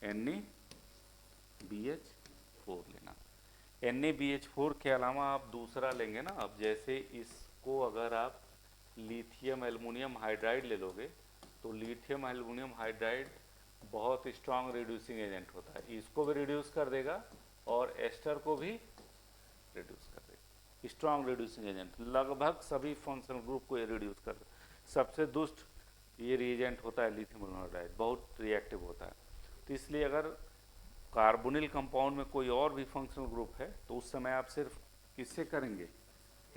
NaBH4 लेना। NaBH4 के अलावा आप दूसरा लेंगे ना, अब जैसे इसको अगर आप लिथियम एल्युमिनियम हाइड्राइड ले लोगे, तो लिथियम एल्युमिनियम हाइड्राइड बहुत स्ट्रांग रिड्यूसिंग एजेंट होता है, इसको भी रिड्यूस कर देगा और एस्टर को भी रिड्यूस कर देगा, स्ट्रांग रिड्यूसिंग एजेंट, लगभग सभी फंक्शनल ग्रुप को ये रिड्यूस कर देगा। सबसे दुष्ट ये रिएजेंट होता है लिथियम हाइड्राइड, बहुत रिएक्टिव होता है, तो इसलिए अगर कार्बोनिल कंपाउंड में कोई और भी फंक्शनल ग्रुप है तो उस समय आप सिर्फ किससे करेंगे,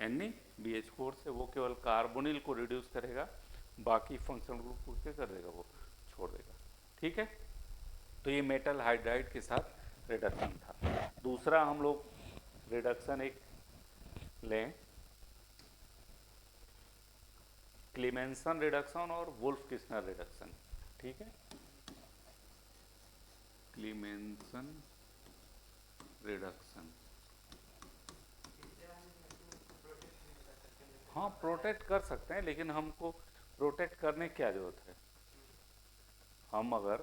NaBH4 से, वो केवल कार्बोनिल को रिड्यूस करेगा, बाकी फंक्शनल ग्रुप को क्या कर देगा, वो छोड़ देगा, ठीक है। तो ये मेटल हाइड्राइड के साथ रिडक्शन था। दूसरा हम लोग रिडक्शन एक लें, क्लीमेंसन रिडक्शन और वुल्फ किस्नर रिडक्शन, ठीक है। क्लीमेंसन रिडक्शन, हाँ प्रोटेक्ट कर सकते हैं, लेकिन हमको प्रोटेक्ट करने की क्या जरूरत है, हम अगर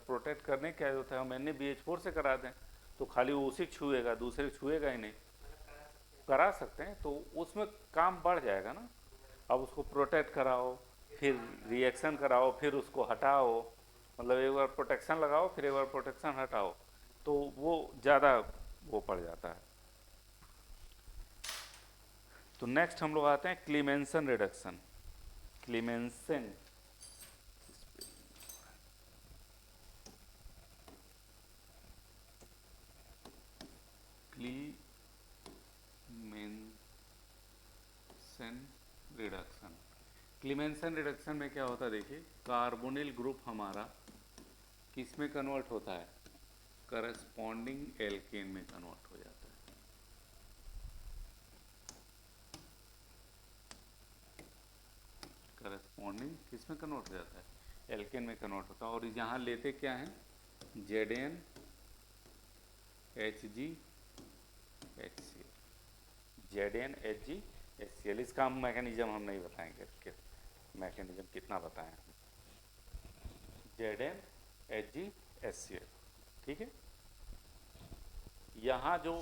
प्रोटेक्ट करने की क्या जरूरत है, हम NaBH4 से करा दें तो खाली वो उसी छुएगा, दूसरे छुएगा ही नहीं, करा सकते हैं, तो उसमें काम बढ़ जाएगा ना। अब उसको प्रोटेक्ट कराओ, फिर रिएक्शन कराओ, फिर उसको हटाओ, मतलब एक बार प्रोटेक्शन लगाओ फिर एक बार प्रोटेक्शन हटाओ, तो वो ज़्यादा वो पड़ जाता है। तो नेक्स्ट हम लोग आते हैं क्लीमेंसन रिडक्शन, क्लीमेंसन, क्लीमेंसन रिडक्शन, क्लीमेंसन रिडक्शन में क्या होता है, देखिए कार्बोनिल ग्रुप हमारा किस में कन्वर्ट होता है, करस्पॉन्डिंग एल्केन में कन्वर्ट हो जाता है, करस्पॉन्डिंग किस में कन्वर्ट हो जाता है, एल्केन में कन्वर्ट होता है, और यहाँ लेते क्या हैं, ZnHgHcl, ZnHgHcl, इसका मैकेनिज्म हम नहीं बताएंगे कि मैकेनिज्म कितना बताएं, ZnHgHcl, ठीक है। यहाँ जो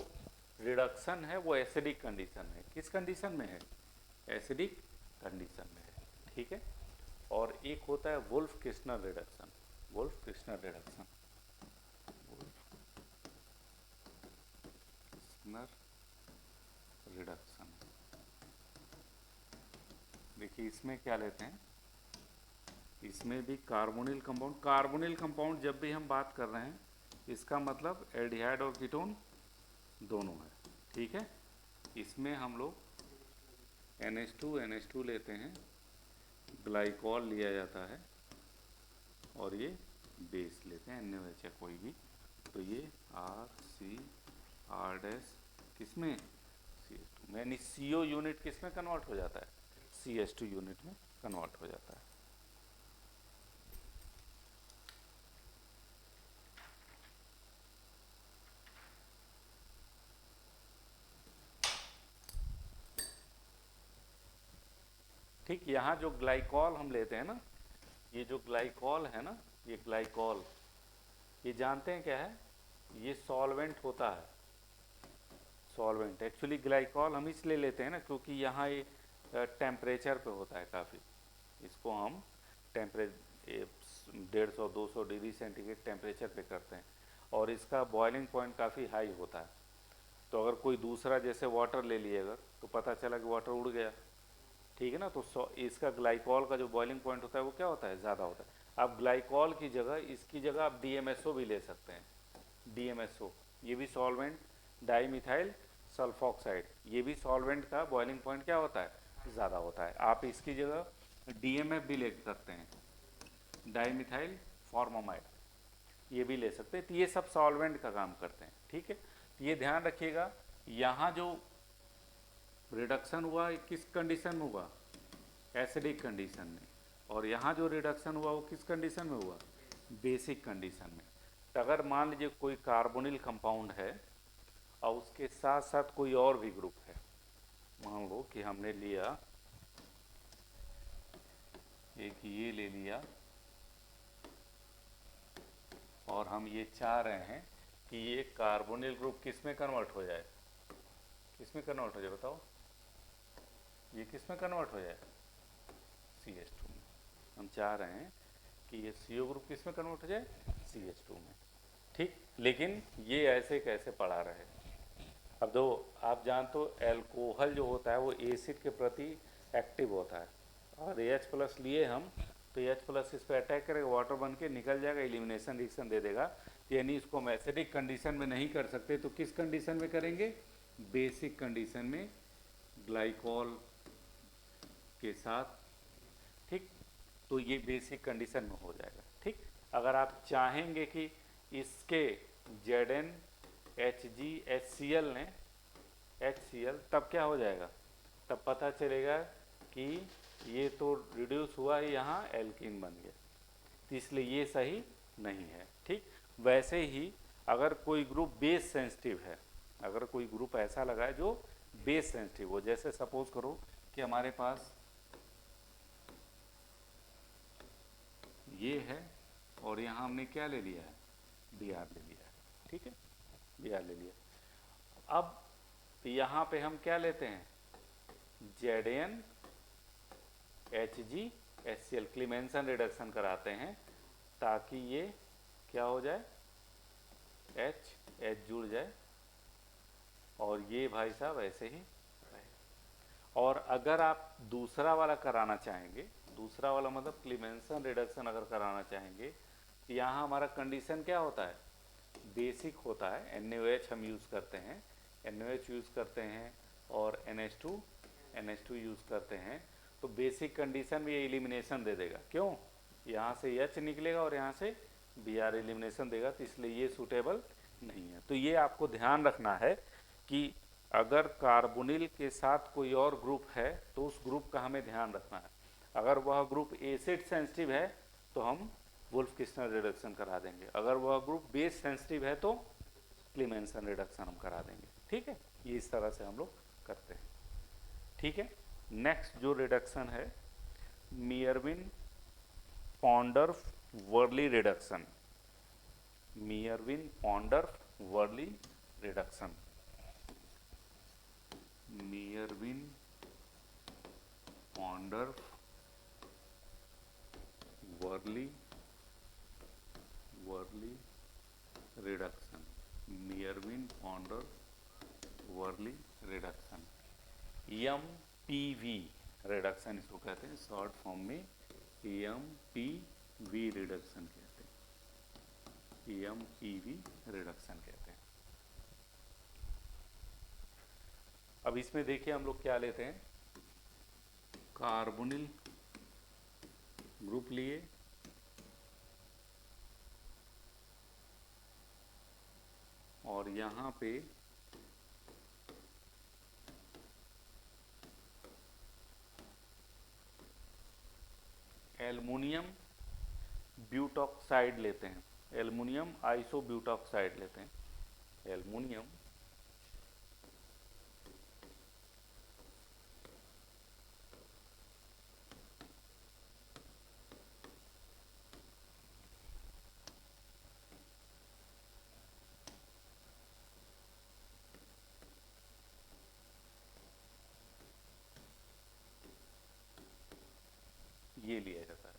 रिडक्शन है वो एसिडिक कंडीशन है, किस कंडीशन में है, एसिडिक कंडीशन में है, ठीक है। और एक होता है Wolff Kishner reduction, Wolff Kishner reduction, Kishner reduction. देखिए इसमें क्या लेते हैं, इसमें भी कार्बोनिल कंपाउंड, कार्बोनिल कंपाउंड जब भी हम बात कर रहे हैं इसका मतलब एल्डिहाइड और कीटोन दोनों है, ठीक है। इसमें हम लोग NH2 लेते हैं, ग्लाइकॉल लिया जाता है और ये बेस लेते हैं NaOH या कोई भी, तो ये RCR किसमें CH2 में, यानी CO यूनिट किस में कन्वर्ट हो जाता है, CH2 यूनिट में कन्वर्ट हो जाता है। ठीक, यहाँ जो ग्लाइकॉल हम लेते हैं ना, ये जो ग्लाइकॉल है ना, ये ग्लाइकॉल, ये जानते हैं क्या है, ये सॉल्वेंट होता है, सॉल्वेंट। एक्चुअली ग्लाइकॉल हम इसलिए लेते हैं ना क्योंकि यहाँ ये टेम्परेचर पे होता है काफ़ी, इसको हम 150-200 डिग्री सेंटीग्रेड टेम्परेचर पे करते हैं और इसका बॉइलिंग पॉइंट काफ़ी हाई होता है। तो अगर कोई दूसरा जैसे वाटर ले लिए अगर, तो पता चला कि वाटर उड़ गया, ठीक है ना, तो इसका ग्लाइकॉल का जो बॉइलिंग पॉइंट होता है वो क्या होता है, ज़्यादा होता है। अब ग्लाइकॉल की जगह, इसकी जगह आप DMSO भी ले सकते हैं, DMSO, ये भी सॉल्वेंट, डाईमिथाइल सल्फॉक्साइड, ये भी सॉल्वेंट का बॉइलिंग पॉइंट क्या होता है, ज़्यादा होता है। आप इसकी जगह DMF भी ले सकते हैं, डाईमिथाइल फॉर्मामाइड, ये भी ले सकते हैं। तो ये सब सॉल्वेंट का काम करते हैं, ठीक है। तो ये ध्यान रखिएगा, यहाँ जो रिडक्शन हुआ किस कंडीशन में हुआ, एसिडिक कंडीशन में, और यहाँ जो रिडक्शन हुआ वो किस कंडीशन में हुआ, बेसिक कंडीशन में। तो अगर मान लीजिए कोई कार्बोनिल कंपाउंड है और उसके साथ साथ कोई और भी ग्रुप है, मान लो कि हमने लिया एक ये ले लिया और हम ये चाह रहे हैं कि ये कार्बोनिल ग्रुप किस में कन्वर्ट हो जाए, किस में कन्वर्ट हो जाए बताओ, ये किस में कन्वर्ट हो जाए, CH2 में। हम चाह रहे हैं कि ये CO ग्रुप किस में कन्वर्ट हो जाए, CH2 में, ठीक। लेकिन ये ऐसे कैसे पड़ा रहे, अब दो आप जान तो एल्कोहल जो होता है वो एसिड के प्रति एक्टिव होता है, और H+ लिए हम तो H+ इस पर अटैक करेगा, वाटर बन के निकल जाएगा, एलिमिनेशन रिएक्शन दे देगा। यानी इसको हम एसिडिक कंडीशन में नहीं कर सकते, तो किस कंडीशन में करेंगे, बेसिक कंडीशन में ग्लाइकॉल के साथ, ठीक। तो ये बेसिक कंडीशन में हो जाएगा, ठीक। अगर आप चाहेंगे कि इसके ZnHgHCl ने HCl, तब क्या हो जाएगा, तब पता चलेगा कि ये तो रिड्यूस हुआ ही, यहाँ एल्कीन बन गया, तो इसलिए ये सही नहीं है, ठीक। वैसे ही अगर कोई ग्रुप बेस सेंसिटिव है, अगर कोई ग्रुप ऐसा लगा है जो बेस सेंसिटिव हो, जैसे सपोज करो कि हमारे पास ये है और यहाँ हमने क्या ले लिया है, Br ले लिया है, ठीक है, Br ले लिया। अब यहाँ पे हम क्या लेते हैं, ZnHgHCl, क्लीमेंसन रिडक्शन कराते हैं ताकि ये क्या हो जाए, H जुड़ जाए और ये भाई साहब ऐसे ही रहे। और अगर आप दूसरा वाला कराना चाहेंगे, दूसरा वाला मतलब क्लीमेंसन रिडक्शन अगर कराना चाहेंगे, तो यहाँ हमारा कंडीशन क्या होता है, बेसिक होता है, NaOH हम यूज़ करते हैं, NaOH यूज़ करते हैं और NH2 यूज़ करते हैं। तो बेसिक कंडीशन में ये एलिमिनेशन दे देगा, क्यों, यहाँ से H निकलेगा और यहाँ से Br एलिमिनेशन देगा, तो इसलिए ये सूटेबल नहीं है। तो ये आपको ध्यान रखना है कि अगर कार्बोनिल के साथ कोई और ग्रुप है तो उस ग्रुप का हमें ध्यान रखना है। अगर वह ग्रुप एसिड सेंसिटिव है तो हम वुल्फ किस्नर रिडक्शन करा देंगे, अगर वह ग्रुप बेस सेंसिटिव है तो क्लीमेंसन रिडक्शन हम करा देंगे, ठीक है। ये इस तरह से हम लोग करते हैं, ठीक है। नेक्स्ट जो रिडक्शन है, Meerwein Ponndorf Verley reduction, Meerwein Ponndorf Verley reduction, Meerwein Ponndorf Verley Verley reduction, Meerwein Ponndorf Verley reduction, M P V reduction इसको कहते हैं, शॉर्ट फॉर्म में एम पी वी रिडक्शन कहते हैं, एम पी वी रिडक्शन कहते हैं। अब इसमें देखिए हम लोग क्या लेते हैं, कार्बोनिल ग्रुप लिए, और यहाँ पे एल्युमिनियम ब्यूटॉक्साइड लेते हैं, एल्युमिनियम आइसोब्यूटॉक्साइड लेते हैं, एल्युमिनियम ये लिया जाता है,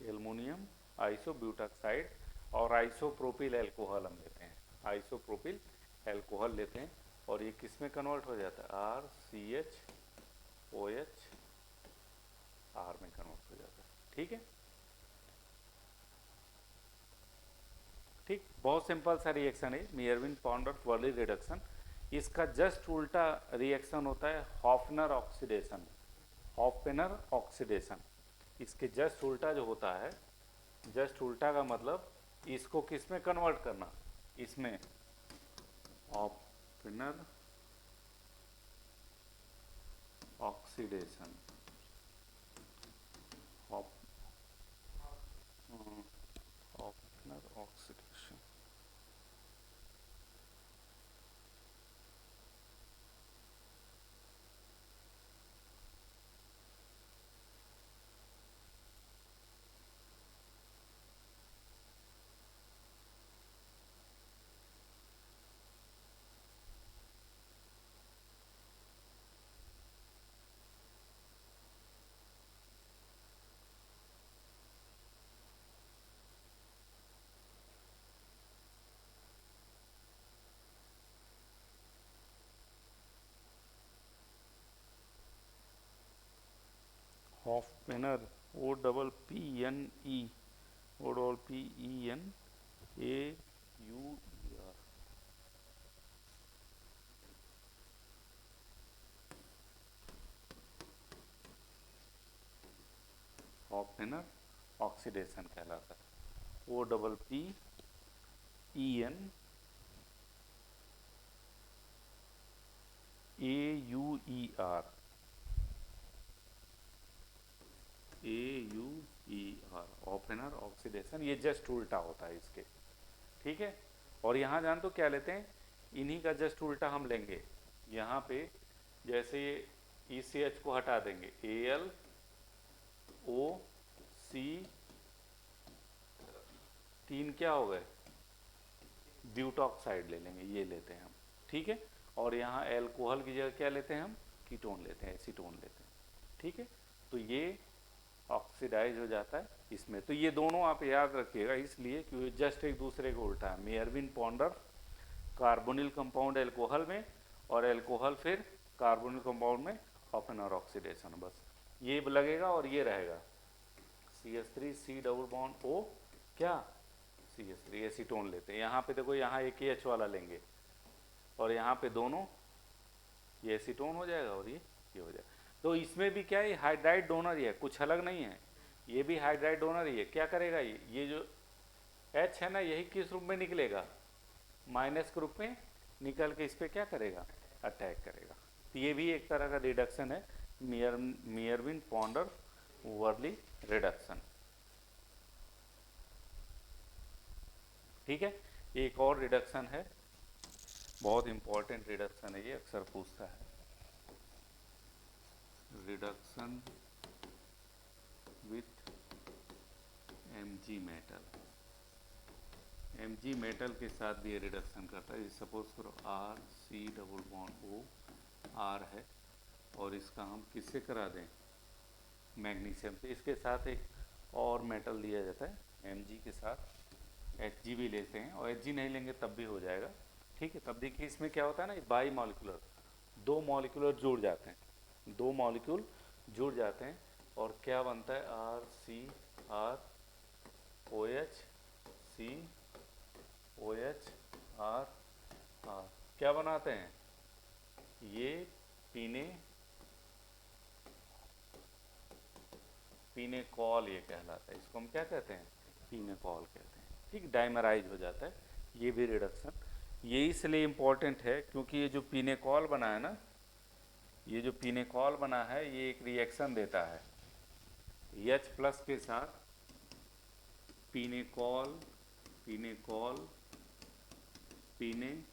एल्युमिनियम आइसोब्यूटॉक्साइड, और आइसोप्रोपिल अल्कोहल हम लेते हैं, आइसोप्रोपिल अल्कोहल लेते हैं, और ये किस में कन्वर्ट हो जाता है, R C H O H R में कन्वर्ट हो जाता है। ठीक है, ठीक, बहुत सिंपल सा रिएक्शन है मियरविन पॉन्डर वर्ली रिडक्शन। इसका जस्ट उल्टा रिएक्शन होता है हॉफनर ऑक्सीडेशन, हॉफनर ऑक्सीडेशन, इसके जस्ट उल्टा जो होता है, जस्ट उल्टा का मतलब इसको किस में कन्वर्ट करना, इसमें Oppenauer oxidation, Oppenauer oxidation. Oppenauer O double P N E, O double P E N A U E R, Oppenauer oxidation कहलाता है, O double P E N A U E R, A U E R, Oppenauer oxidation, ये just उल्टा होता है इसके। ठीक है, और यहाँ जान तो क्या लेते हैं, इन्हीं का जस्ट उल्टा हम लेंगे, यहाँ पे जैसे ई सी एच को हटा देंगे, ए एल ओ सी, तीन क्या हो गए, ब्यूटॉक्साइड ले लेंगे, ये लेते हैं हम। ठीक है, और यहाँ एल्कोहल की जगह क्या लेते हैं हम, कीटोन लेते हैं, एसीटोन लेते हैं। ठीक है, तो ये ऑक्सीडाइज हो जाता है इसमें। तो ये दोनों आप याद रखिएगा, इसलिए क्योंकि जस्ट एक दूसरे को उल्टा है, मियरविन पॉन्डर कार्बोनिल कंपाउंड एल्कोहल में, और एल्कोहल फिर कार्बोनिल कंपाउंड में हॉफनर ऑक्सीडेशन, बस ये लगेगा और ये रहेगा, CH3 C double bond O, क्या CH3 एसीटोन लेते हैं। यहाँ पे देखो, यहाँ एक H वाला लेंगे, और यहाँ पे दोनों ये एसीटोन हो जाएगा और ये हो जाएगा। तो इसमें भी क्या है, हाइड्राइड डोनर ही है, कुछ अलग नहीं है, ये भी हाइड्राइड डोनर ही है। क्या करेगा ये जो H है ना, यही किस रूप में निकलेगा, माइनस के रूप में निकल के इस पर क्या करेगा, अटैक करेगा। तो ये भी एक तरह का रिडक्शन है, मियरविन पॉन्डर वर्ली रिडक्शन। ठीक है, एक और रिडक्शन है, बहुत इंपॉर्टेंट रिडक्शन है ये, अक्सर पूछता है, reduction with Mg metal, Mg metal के साथ भी ये रिडक्शन करता है। सपोज करो R C double bond O R है, और इसका हम किससे करा दें, मैग्नीशियम से, इसके साथ एक और मेटल दिया जाता है Mg के साथ, Hg भी लेते हैं और Hg नहीं लेंगे तब भी हो जाएगा। ठीक है, तब देखिए इसमें क्या होता है ना, बाई मॉलिक्यूलर, दो मॉलिक्यूलर जुड़ जाते हैं, दो मॉलिक्यूल जुड़ जाते हैं और क्या बनता है, RCr OH COHR, क्या बनाते हैं ये, पीनेकॉल ये कहलाता है, इसको हम क्या कहते हैं, पीनेकॉल कहते हैं। ठीक, डाइमराइज हो जाता है, ये भी रिडक्शन। ये इसलिए इम्पोर्टेंट है क्योंकि ये जो पीनेकॉल बना है ना, ये जो पीनेकॉल बना है ये एक रिएक्शन देता है H+ के साथ, पीनेकॉल पीनेकोलोन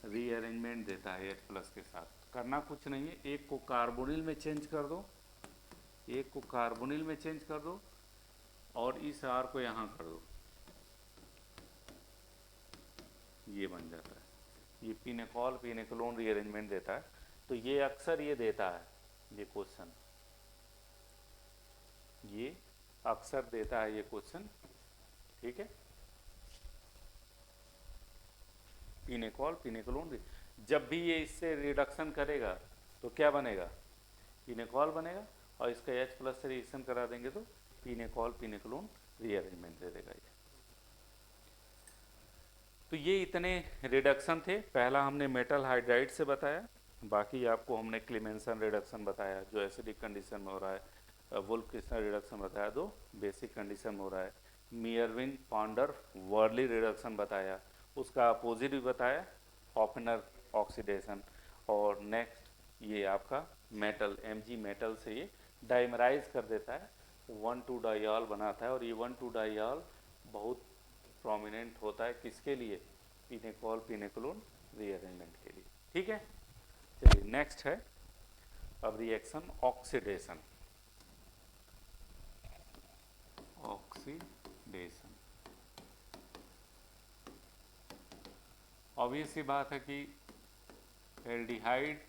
रीअरेंजमेंट देता है H+ के साथ। करना कुछ नहीं है, एक को कार्बोनिल में चेंज कर दो, एक को कार्बोनिल में चेंज कर दो और इस R को यहाँ कर दो, ये बन जाता है, ये पीनेकॉल पीनेकोलोन रीअरेंजमेंट देता है। तो ये अक्सर ये देता है, ये क्वेश्चन ये अक्सर देता है ये क्वेश्चन। ठीक है, पीनेकॉल पीनेकोलोन, जब भी ये इससे रिडक्शन करेगा तो क्या बनेगा, पीनेकॉल बनेगा और इसका H+ से रिएक्शन करा देंगे तो पीनेकॉल पीनेकोलोन रीअरेंजमेंट दे देगा ये। तो ये इतने रिडक्शन थे, पहला हमने मेटल हाइड्राइड से बताया, बाकी आपको हमने क्लेमेंसन रिडक्शन बताया जो एसिडिक कंडीशन में हो रहा है, वुल्फ क्रिस्टल रिडक्शन बताया दो बेसिक कंडीशन में हो रहा है, मियरविन पाउंडर वर्ली रिडक्शन बताया, उसका अपोजिट भी बताया हॉफनर ऑक्सीडेशन, और नेक्स्ट ये आपका मेटल Mg मेटल से ये डाइमराइज कर देता है, 1,2-डाइऑल बनाता है और ये 1,2-डाइऑल बहुत प्रोमिनेंट होता है किसके लिए, पीनेकॉल पीनेकोलोन रीअरेंजमेंट के लिए। ठीक है, चलिए नेक्स्ट है अब रिएक्शन ऑक्सीडेशन। ऑक्सीडेशन ऑब्वियस सी बात है कि एल्डिहाइड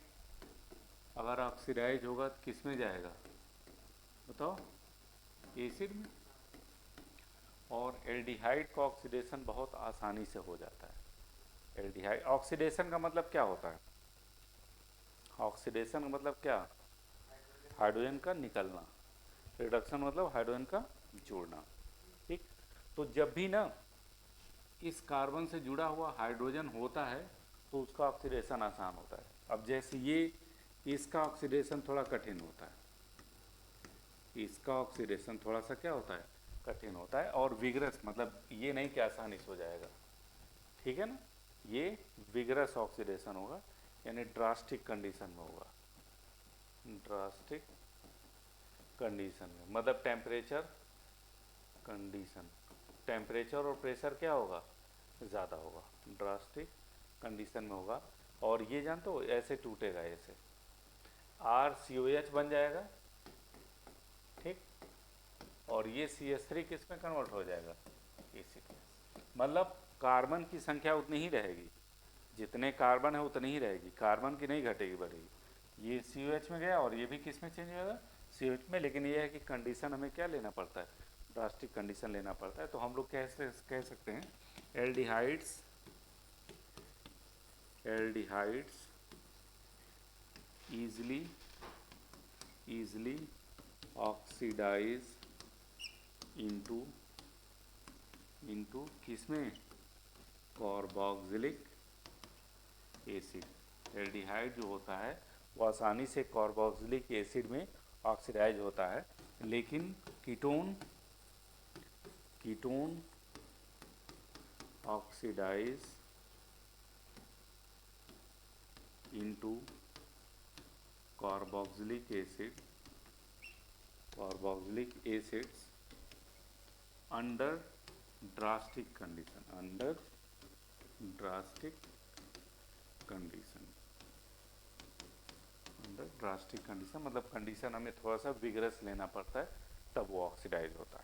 अगर ऑक्सीडाइज होगा तो किस में जाएगा बताओ, एसिड में, और एल्डिहाइड का ऑक्सीडेशन बहुत आसानी से हो जाता है। एल्डिहाइड ऑक्सीडेशन का मतलब क्या होता है, ऑक्सीडेशन का मतलब क्या, हाइड्रोजन का निकलना, रिडक्शन मतलब हाइड्रोजन का जोड़ना। ठीक, तो जब भी ना इस कार्बन से जुड़ा हुआ हाइड्रोजन होता है तो उसका ऑक्सीडेशन आसान होता है। अब जैसे ये, इसका ऑक्सीडेशन थोड़ा कठिन होता है, इसका ऑक्सीडेशन थोड़ा सा क्या होता है, कठिन होता है, और विग्रस मतलब ये नहीं कि आसानी से हो जाएगा। ठीक है ना, ये विग्रस ऑक्सीडेशन होगा, यानी ड्रास्टिक कंडीशन में होगा, ड्रास्टिक कंडीशन में, मतलब टेम्परेचर कंडीशन, टेम्परेचर और प्रेशर क्या होगा, ज़्यादा होगा, ड्रास्टिक कंडीशन में होगा। और ये जानते हो ऐसे टूटेगा, ऐसे RCOH बन जाएगा, ठीक, और ये CH3 किस में कन्वर्ट हो जाएगा, एसिड में। मतलब कार्बन की संख्या उतनी ही रहेगी, जितने कार्बन है उतनी ही रहेगी, कार्बन की नहीं घटेगी बढ़ेगी। ये COH में गया और ये भी किस में चेंज होगा, COH में। लेकिन ये है कि कंडीशन हमें क्या लेना पड़ता है, ड्रास्टिक कंडीशन लेना पड़ता है। तो हम लोग कैसे कह सकते हैं, एल्डिहाइड्स easily oxidize into किसमें, कार्बोक्सिलिक एसिड। एल्डिहाइड जो होता है वो आसानी से कार्बोक्सिलिक एसिड में ऑक्सीडाइज होता है, लेकिन ketone oxidize into carboxylic acids under drastic condition मतलब कंडीशन हमें थोड़ा सा विगरस लेना पड़ता है, तब वो ऑक्सीडाइज होता है।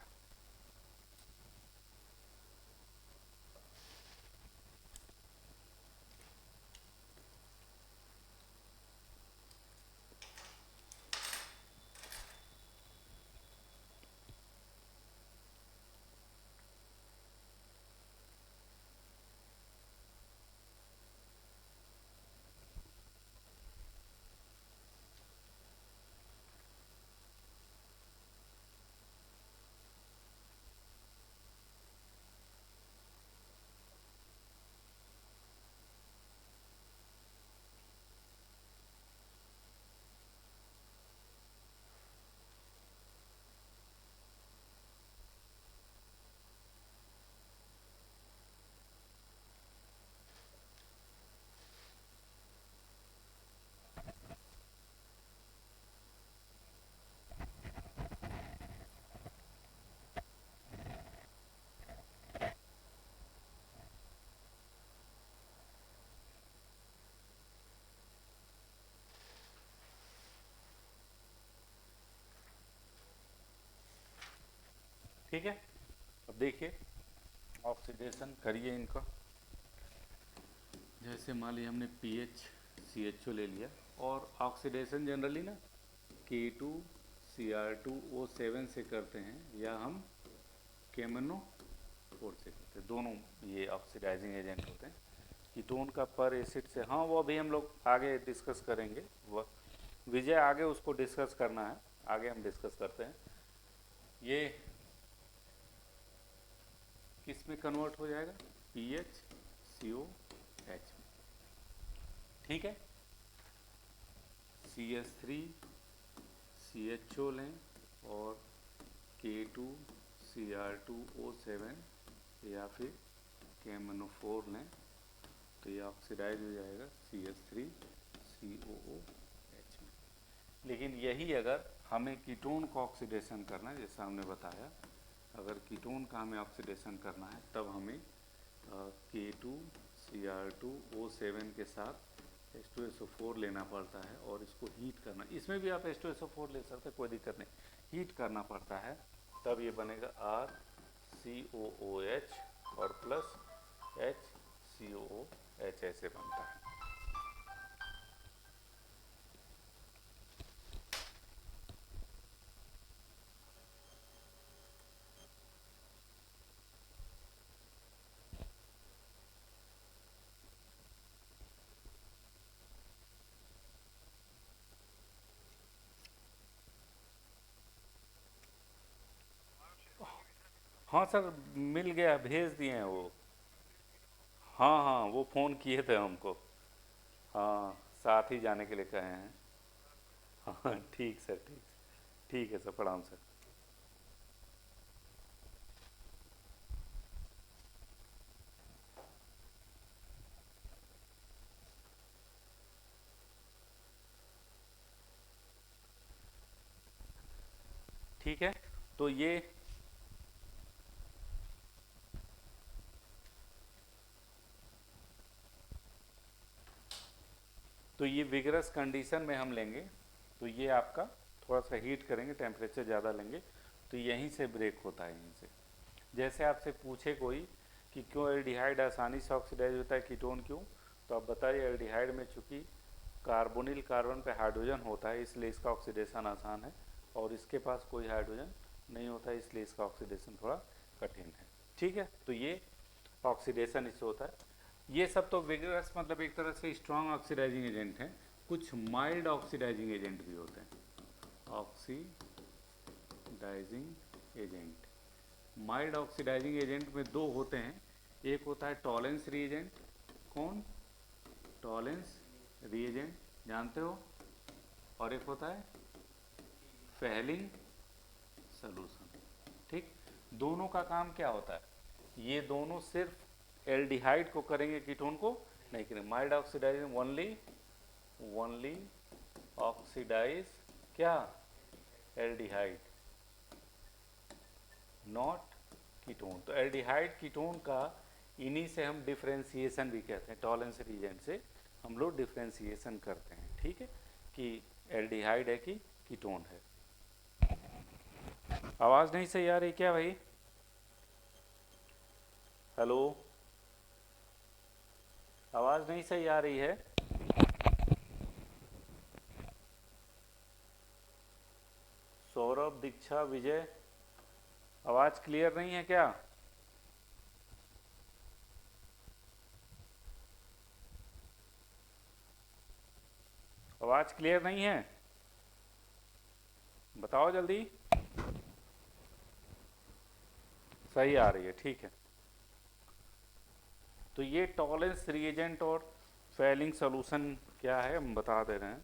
ठीक है। अब देखिए ऑक्सीडेशन करिए इनका। जैसे मान लीजिए हमने पीएच CHO ले लिया, और ऑक्सीडेशन जनरली ना K2Cr2O7 से करते हैं, या हम KMnO4 से करते हैं। दोनों ये ऑक्सीडाइजिंग एजेंट होते हैं। कीटोन का पर एसिड से, हाँ वो अभी हम लोग आगे डिस्कस करेंगे। वह विजय आगे उसको डिस्कस करना है, आगे हम डिस्कस करते हैं। ये किस में कन्वर्ट हो जाएगा? PHCOH में, ठीक है। CH3CHO लें और K2Cr2O7 या फिर KMnO4 लें, तो ये ऑक्सीडाइज हो जाएगा CH3COOH में। लेकिन यही अगर हमें कीटोन को ऑक्सीडेशन करना है, जैसा हमने बताया, अगर कीटोन का हमें ऑक्सीडेशन करना है तब हमें K2Cr2O7 के साथ H2SO4 लेना पड़ता है और इसको हीट करना। इसमें भी आप H2SO4 ले सकते हैं, कोई दिक्कत नहीं, हीट करना पड़ता है, तब ये बनेगा RCOOH और प्लस HCOOH, ऐसे बनता है। हाँ सर, मिल गया, भेज दिए हैं वो। हाँ हाँ, वो फ़ोन किए थे हमको। हाँ, साथ ही जाने के लिए कहे हैं। हाँ ठीक सर, ठीक, ठीक है सर, प्रणाम सर। ठीक है, तो ये विगरस कंडीशन में हम लेंगे, तो ये आपका थोड़ा सा हीट करेंगे, टेम्परेचर ज़्यादा लेंगे, तो यहीं से ब्रेक होता है, यहीं से। जैसे आपसे पूछे कोई कि क्यों एल्डिहाइड आसानी से ऑक्सीडाइज होता है, कीटोन क्यों, तो आप बताइए। एल्डिहाइड में चूँकि कार्बोनिल कार्बन पे हाइड्रोजन होता है, इसलिए इसका ऑक्सीडेशन आसान है, और इसके पास कोई हाइड्रोजन नहीं होता है, इसलिए इसका ऑक्सीडेशन थोड़ा कठिन है। ठीक है, तो ये ऑक्सीडेशन इससे होता है। ये सब तो विगरस मतलब एक तरह से स्ट्रॉन्ग ऑक्सीडाइजिंग एजेंट हैं। कुछ माइल्ड ऑक्सीडाइजिंग एजेंट भी होते हैं। Oxidizing agent, mild oxidizing agent में दो होते हैं। एक होता है टॉलेंस रीएजेंट। कौन? टॉलेंस रीएजेंट, जानते हो? और एक होता है फेहलिंग सॉल्यूशन। ठीक, दोनों का काम क्या होता है? ये दोनों सिर्फ एल्डिहाइड को करेंगे, कीटोन को नहीं करेंगे। माइल्ड ऑक्सीडाइजिंग ओनली ऑक्सीडाइज क्या? Aldehyde, not ketone. तो एल्डिहाइड कीटोन का इन्हीं से हम डिफ्रेंसिएशन भी कहते हैं, टॉलेंस रीजन से हम लोग डिफ्रेंसिएशन करते हैं। ठीक है, कि एल्डिहाइड है कि कीटोन है। आवाज़ नहीं सही आ रही क्या भाई? हेलो, आवाज़ नहीं सही आ रही है? सौरभ, दीक्षा, विजय, आवाज़ क्लियर नहीं है क्या? आवाज़ क्लियर नहीं है, बताओ जल्दी। सही आ रही है, ठीक है। तो ये टॉलेंस रिएजेंट और फेलिंग सॉल्यूशन क्या है, हम बता दे रहे हैं।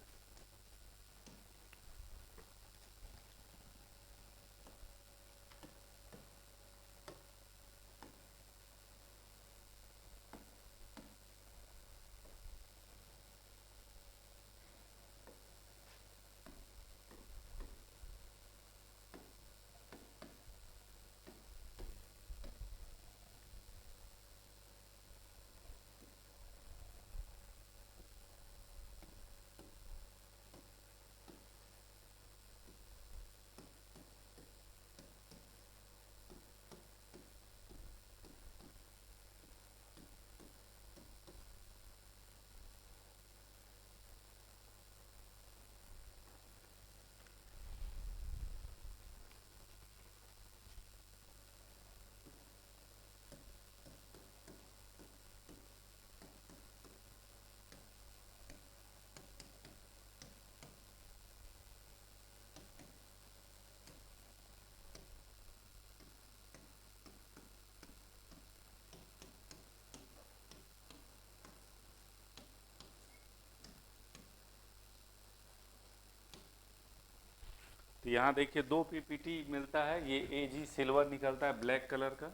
तो यहाँ देखिए 2 पीपीटी मिलता है, ये एजी सिल्वर निकलता है ब्लैक कलर का,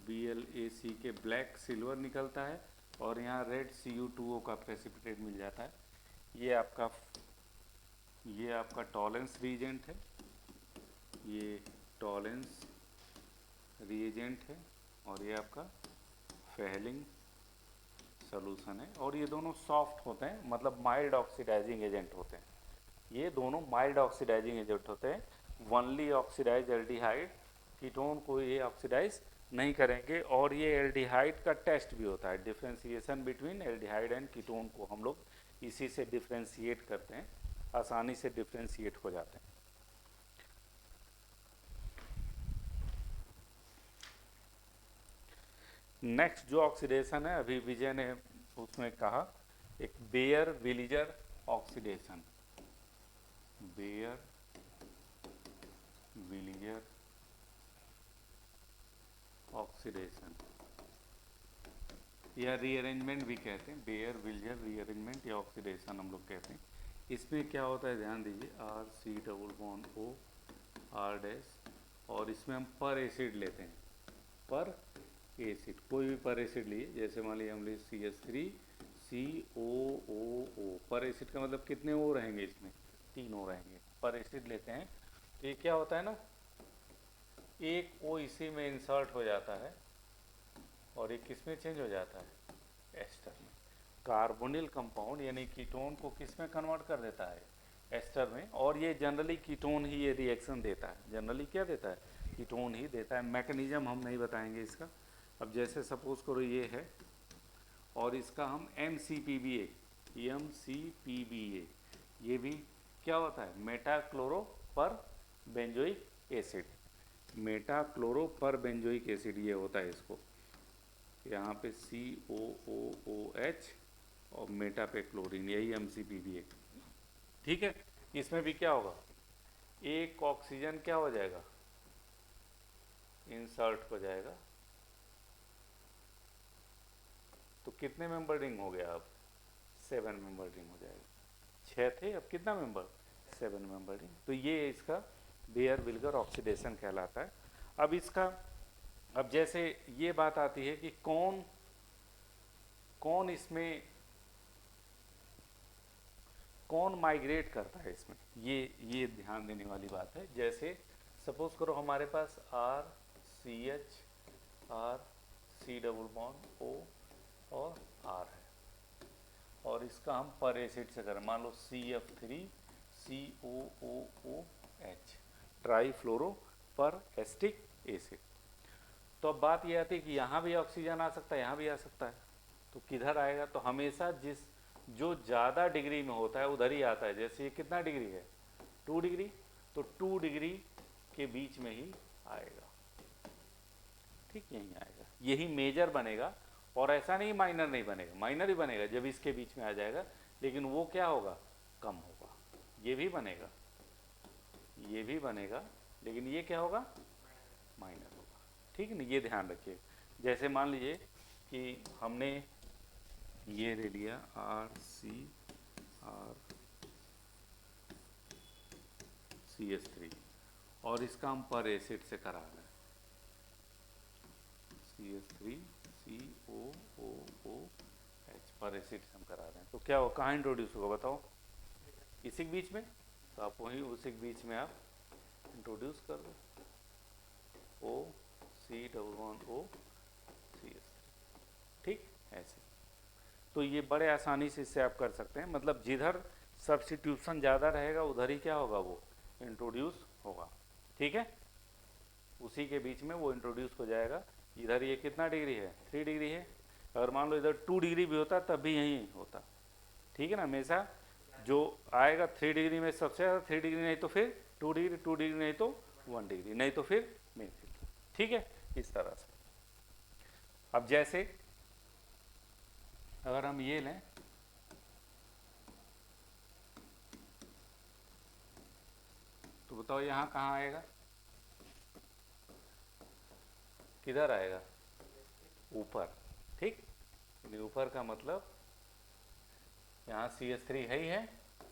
BLAC के ब्लैक सिल्वर निकलता है, और यहाँ रेड CU2O का प्रेसिपिटेट मिल जाता है। ये आपका टॉलेंस रीजेंट है, ये टॉलेंस रिएजेंट है, और ये आपका फेहलिंग सॉल्यूशन है। और ये दोनों सॉफ्ट होते हैं, मतलब माइल्ड ऑक्सीडाइजिंग एजेंट होते हैं। ये दोनों माइल्ड ऑक्सीडाइजिंग एजेंट होते हैं। वनली ऑक्सीडाइज एल्डिहाइड कीटोन को ये ऑक्सीडाइज नहीं करेंगे। और ये एल्डिहाइड का टेस्ट भी होता है, differentiation between aldehyde and ketone को हम लोग इसी से डिफ्रेंशिएट करते हैं, आसानी से डिफ्रेंशिएट हो जाते हैं। नेक्स्ट जो ऑक्सीडेशन है, अभी विजय ने उसमें कहा, एक बेयर विलिजर ऑक्सीडेशन, बेयर विलिजर ऑक्सीडेशन या रीअरेंजमेंट भी कहते हैं, बेयर विलिजर रीअरेंजमेंट या ऑक्सीडेशन हम लोग कहते हैं। इसमें क्या होता है, ध्यान दीजिए, RC⋅O R', और इसमें हम पर एसिड लेते हैं, पर एसिड, कोई भी पर एसिड लिए, जैसे मान लीजिए हम लिए CH3COOO, पर एसिड का मतलब कितने ओ रहेंगे, इसमें 3 ओ रहेंगे, पर एसिड लेते हैं। तो ये क्या होता है ना, एक ओ इसी में इंसर्ट हो जाता है, और ये किस में चेंज हो जाता है, एस्टर में। कार्बोनिल कंपाउंड यानी कीटोन को किस में कन्वर्ट कर देता है, एस्टर में। और ये जनरली कीटोन ही ये रिएक्शन देता है, जनरली क्या देता है, कीटोन ही देता है। मैकेनिज्म हम नहीं बताएंगे इसका। अब जैसे सपोज करो ये है, और इसका हम MCPBA, ये भी क्या होता है, मेटाक्लोरो पर बेंजोइक एसिड, मेटाक्लोरो पर बेंजोइक एसिड ये होता है। इसको यहाँ पे COOOH और मेटा पे क्लोरीन, यही MCPBA, ठीक है। इसमें भी क्या होगा, एक ऑक्सीजन क्या हो जाएगा, इंसर्ट हो जाएगा। तो कितने मेंबर रिंग हो गया, अब 7 मेंबर रिंग हो जाएगा। 6 थे, अब कितना मेंबर, 7 मेंबर रिंग। तो ये इसका बेयर विलिजर ऑक्सीडेशन कहलाता है। अब इसका, अब जैसे ये बात आती है कि कौन इसमें कौन माइग्रेट करता है इसमें, ये ध्यान देने वाली बात है। जैसे सपोज करो हमारे पास RCH RC⋅O और R है, और इसका हम पर एसिड से करें, मान लो CF3COOOH, ट्राईफ्लोरो पर एस्टिक एसिड। तो अब बात यह आती है कि यहाँ भी ऑक्सीजन आ सकता है, यहाँ भी आ सकता है, तो किधर आएगा, तो हमेशा जो ज़्यादा डिग्री में होता है उधर ही आता है। जैसे ये कितना डिग्री है, 2 डिग्री, तो 2 डिग्री के बीच में ही आएगा, ठीक, यहीं आएगा, यही मेजर बनेगा। और ऐसा नहीं माइनर नहीं बनेगा, माइनर ही बनेगा जब इसके बीच में आ जाएगा, लेकिन वो क्या होगा, कम होगा। ये भी बनेगा, ये भी बनेगा, लेकिन ये क्या होगा, माइनर होगा, ठीक है ना। ये ध्यान रखिए। जैसे मान लीजिए कि हमने ये ले लिया RCCH3, और इसका हम पर एसिड से करा रहे हैं, CH3COOOH पर एसिड से हम करा रहे हैं। तो क्या हो, कहाँ इंट्रोड्यूस होगा बताओ, इसी के बीच में, तो आप वहीं उसी के बीच में आप इंट्रोड्यूस कर दो, OC⋅O ठीक, ऐसे। तो ये बड़े आसानी से इससे आप कर सकते हैं, मतलब जिधर सब्स्टिट्यूशन ज़्यादा रहेगा उधर ही क्या होगा, वो इंट्रोड्यूस होगा, ठीक है, उसी के बीच में वो इंट्रोड्यूस हो जाएगा। इधर ये कितना डिग्री है, 3 डिग्री है, अगर मान लो इधर 2 डिग्री भी होता तब भी यहीं होता, ठीक है ना। हमेशा जो आएगा 3 डिग्री में सबसे ज़्यादा, 3 डिग्री नहीं तो फिर 2 डिग्री, 2 डिग्री नहीं तो 1 डिग्री, नहीं तो फिर मिथिल, ठीक है, इस तरह से। अब जैसे अगर हम ये लें, तो बताओ यहाँ कहाँ आएगा, किधर आएगा, ऊपर, ठीक। ऊपर का मतलब यहाँ CH3 है ही है,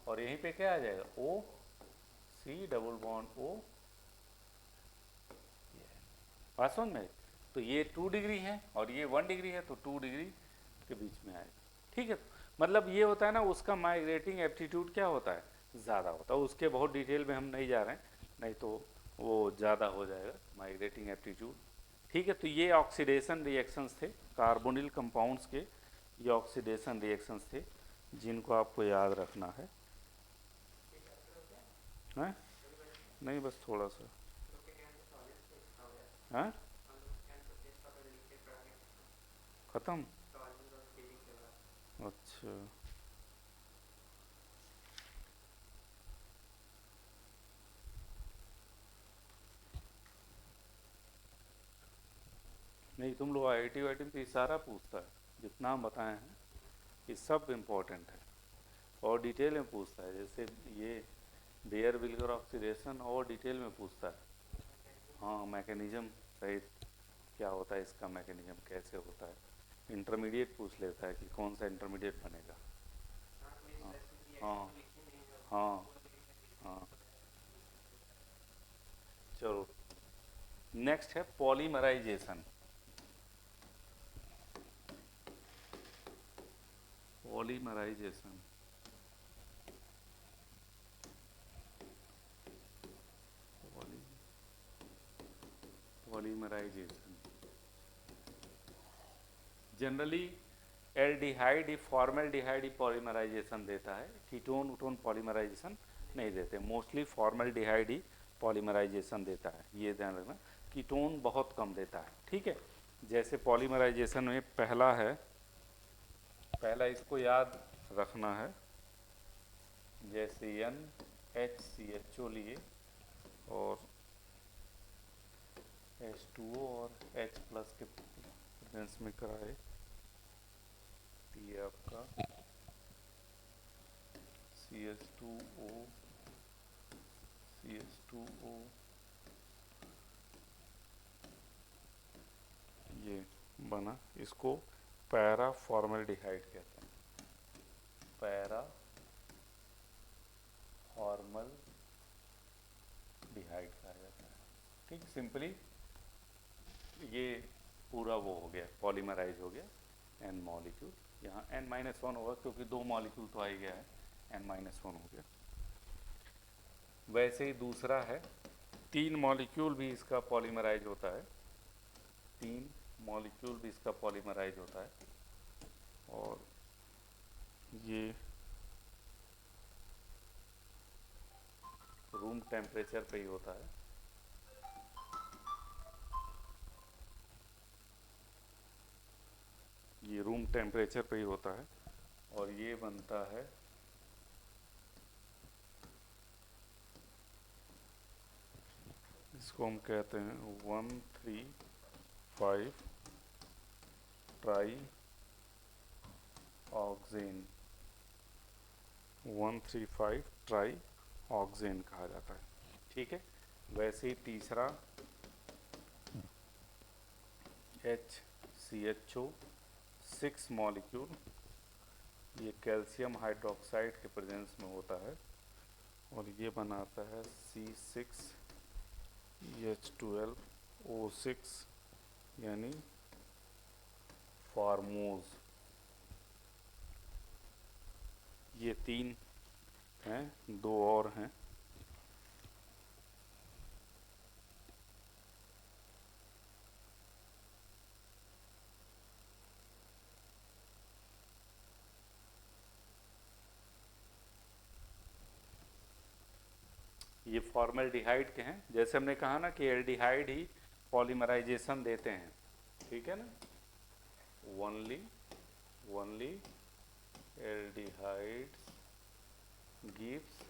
और यहीं पे क्या आ जाएगा, O C double bond O, बात समझ में? तो ये 2 डिग्री है और ये 1 डिग्री है, तो 2 डिग्री के बीच में आएगा। ठीक है, मतलब ये होता है ना, उसका माइग्रेटिंग एप्टीट्यूड क्या होता है, ज़्यादा होता है। उसके बहुत डिटेल में हम नहीं जा रहे हैं, नहीं तो वो ज़्यादा हो जाएगा माइग्रेटिंग एप्टीट्यूड। ठीक है, तो ये ऑक्सीडेशन रिएक्शंस थे कार्बोनिल कंपाउंड्स के, ये ऑक्सीडेशन रिएक्शंस थे जिनको आपको याद रखना है। हैं? नहीं, बस थोड़ा सा। हैं? खत्म? अच्छा, नहीं, तुम लोग IIT वाईटी में तो सारा पूछता है, जितना हम बताए हैं ये सब इम्पोर्टेंट है और डिटेल में पूछता है। जैसे ये बेयर विल्गर ऑक्सीडेशन और डिटेल में पूछता है। हाँ, मैकेनिज्म सहित क्या होता है, इसका मैकेनिज्म कैसे होता है। इंटरमीडिएट पूछ लेता है कि कौन सा इंटरमीडिएट बनेगा। हाँ हाँ हाँ। चलो, नेक्स्ट है polymerisation. Polymerisation, polymerisation generally aldehyde ही, फॉर्मल्डिहाइड ही पॉलीमराइजेशन देता है, कीटोन उटोन पॉलीमराइजेशन नहीं देते। मोस्टली फॉर्मल्डिहाइड ही पॉलीमराइजेशन देता है, ये ध्यान रखना। कीटोन बहुत कम देता है। ठीक है, जैसे पॉलीमराइजेशन में पहला है, पहला इसको याद रखना है, जैसे NHCHO लिए और H2O और H प्लस के प्रेजेंस में कराए, ये आपका CH2O, CH2O, ये बना, इसको पैरा फॉर्मल्डिहाइड कहते हैं, पैरा फॉर्मल्डिहाइड कहा जाता है। ठीक, सिंपली ये पूरा वो हो गया, पॉलीमराइज हो गया N मॉलिक्यूल। यहाँ N-1 होगा क्योंकि 2 मॉलिक्यूल तो आ ही गया है, N-1 हो गया। वैसे ही दूसरा है, 3 मॉलिक्यूल भी इसका पॉलीमराइज होता है, 3 मॉलिक्यूल भी इसका पॉलीमराइज होता है और ये रूम टेम्परेचर पे ही होता है। ये रूम टेम्परेचर पे ही होता है और ये बनता है इसको हम कहते हैं 1,3,5 ट्राई ऑक्सेन, 1,3,5 ट्राई ऑक्सेन कहा जाता है। ठीक है, वैसे ही तीसरा HCHO 6 मॉलिक्यूल, ये कैल्शियम हाइड्रोक्साइड के प्रेजेंस में होता है और ये बनाता है C6H12O6 यानी फार्मोज। ये 3 हैं, 2 और हैं। ये फॉर्मल्डिहाइड के हैं, जैसे हमने कहा ना कि एल्डिहाइड ही पॉलीमराइजेशन देते हैं। ठीक है ना, ओनली एल्डिहाइड्स गिव्स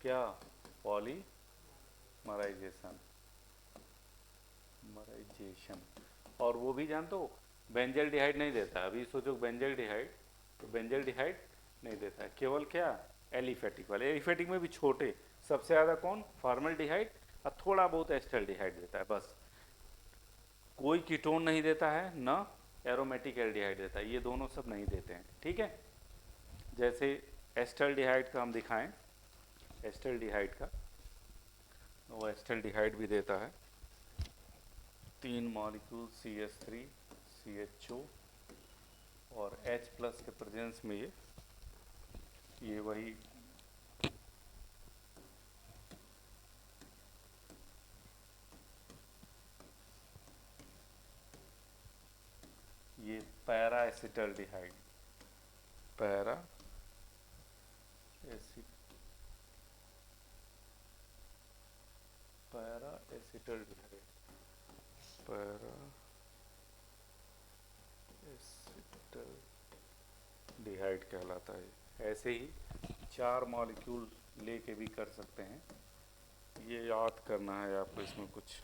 क्या, पॉलीमराइजेशन, और वो भी जानते हो बेंजल्डिहाइड नहीं देता। अभी सोचो बेंजल्डिहाइड, तो बेंजल्डिहाइड नहीं देता है, केवल क्या, एलिफेटिक वाले। एलिफेटिक में भी छोटे, सबसे ज़्यादा कौन, फॉर्मल्डिहाइड, और थोड़ा बहुत एस्टल्डिहाइड देता है बस। कोई कीटोन नहीं देता है, ना एरोमेटिक एल्डिहाइड देता है, ये दोनों सब नहीं देते हैं। ठीक है, जैसे एस्टल्डिहाइड का हम दिखाएं, एस्टल्डिहाइड का, वो एस्टल्डिहाइड भी देता है। 3 मॉलिक्यूल CH3CHO और H प्लस के प्रेजेंस में ये वही ये para acetaldehyde, para acetaldehyde, para acetaldehyde कहलाता है। ऐसे ही 4 मॉलिक्यूल लेके भी कर सकते हैं। ये याद करना है आपको, इसमें कुछ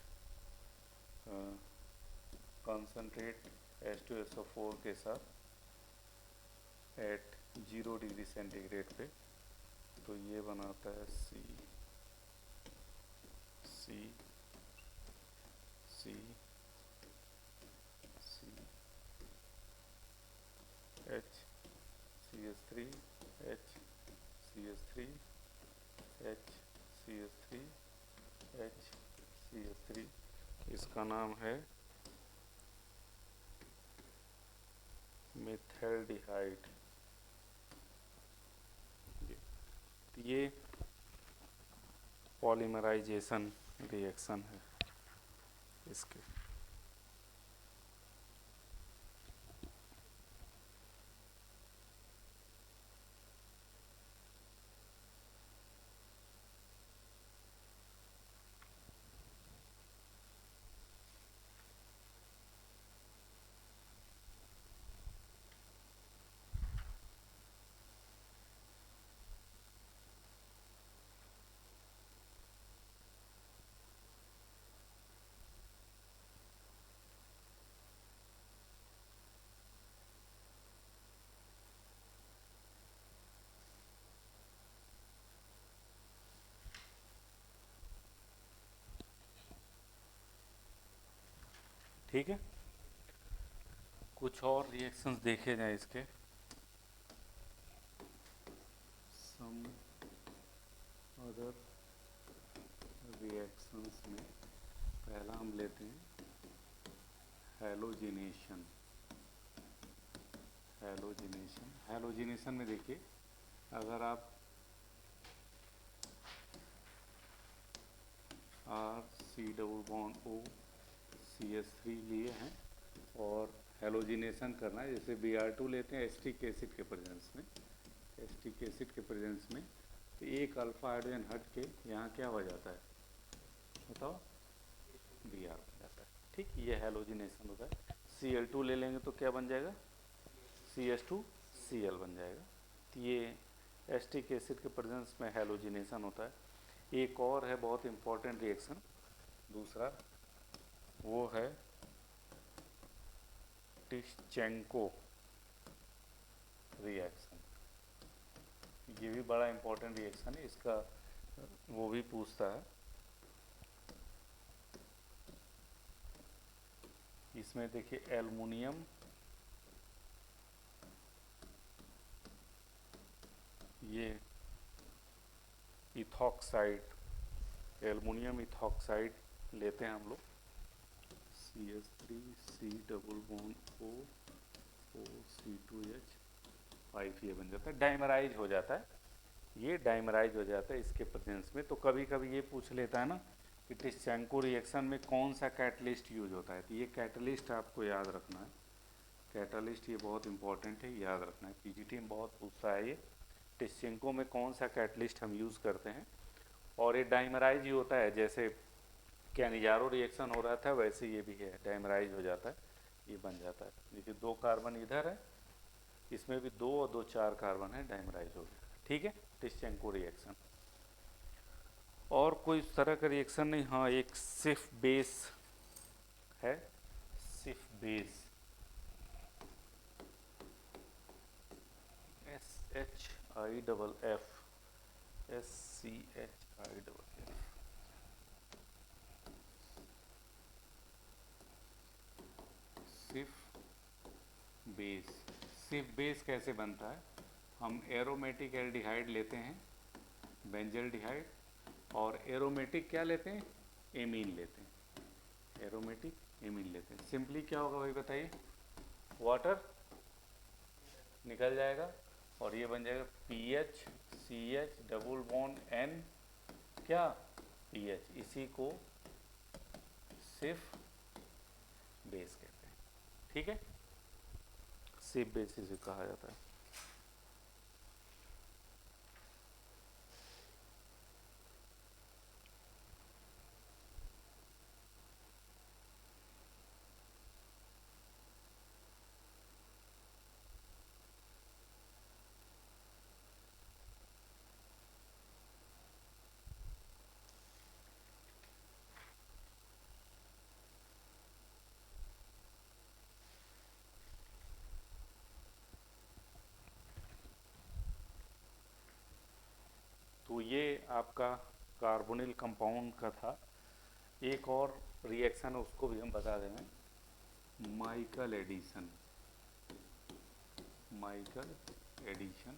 कॉन्सनट्रेट H2SO4 के साथ एट 0 डिग्री सेंटीग्रेड पे, तो ये बनाता है C C C C H CH3 H CH3 H CH3 H CH3, इसका नाम है मेथल्डिहाइड। ये पॉलीमराइजेशन रिएक्शन है इसके। ठीक है, कुछ और रिएक्शंस देखे जाए इसके। सम अदर रिएक्शंस में पहला हम लेते हैं हैलोजिनेशन। हैलोजिनेशन में देखिए, अगर आप RC⋅O CH3 लिए हैं और हैलोजिनेशन करना है, जैसे Br2 लेते हैं एसिटिक एसिड के प्रेजेंस में, एसिटिक एसिड के प्रेजेंस में, तो एक अल्फा हाइड्रोजन हट के यहाँ क्या हो जाता है बताओ, Br हो जाता है। ठीक, ये हैलोजिनेशन होता है। Cl2 ले लेंगे तो क्या बन जाएगा, CH2Cl बन जाएगा। तो ये एसिटिक एसिड के प्रेजेंस में हैलोजिनेशन होता है। एक और है बहुत इम्पोर्टेंट रिएक्शन, दूसरा, वो है टिश्चेंको रिएक्शन। ये भी बड़ा इम्पोर्टेंट रिएक्शन है, इसका वो भी पूछता है। इसमें देखिए एल्युमिनियम, ये इथॉक्साइड, एल्युमिनियम इथॉक्साइड लेते हैं हम लोग, CH3C⋅O4C2H5 ये बन जाता है, डाइमराइज हो जाता है, ये डाइमराइज हो जाता है इसके प्रेजेंस में। तो कभी कभी ये पूछ लेता है ना कि टिश्चेंको रिएक्शन में कौन सा कैटलिस्ट यूज होता है, तो ये कैटलिस्ट आपको याद रखना है। कैटलिस्ट ये बहुत इंपॉर्टेंट है, याद रखना है, पीजीटी में बहुत पूछता है ये, टिश्चेंको में कौन सा कैटलिस्ट हम यूज़ करते हैं। और ये डाइमराइज ही होता है, जैसे कैनिजारो रिएक्शन हो रहा था वैसे ये भी है, डाइमराइज हो जाता है, ये बन जाता है। देखिए 2 कार्बन इधर है, इसमें भी 2 और 2 4 कार्बन है, डाइमराइज हो गया। ठीक है, टिश्चेंको रिएक्शन। और कोई इस तरह का रिएक्शन नहीं, हाँ एक सिफ बेस है, सिफ बेस SHIFF SCHIFF, सिफ बेस। सिफ बेस कैसे बनता है, हम एरोमेटिक एल्डिहाइड लेते हैं बेंजल्डिहाइड। और एरोमेटिक क्या लेते हैं, एमीन लेते हैं, एरोमेटिक एमीन लेते हैं। सिंपली क्या होगा भाई बताइए, वाटर निकल जाएगा और ये बन जाएगा PH CH double bond N क्या PH, इसी को सिर्फ बेस कहते हैं। ठीक है, सिर्फ बेस इसे कहा जाता है। तो ये आपका कार्बोनिल कंपाउंड का था। एक और रिएक्शन है उसको भी हम बता देंगे, Michael addition. Michael addition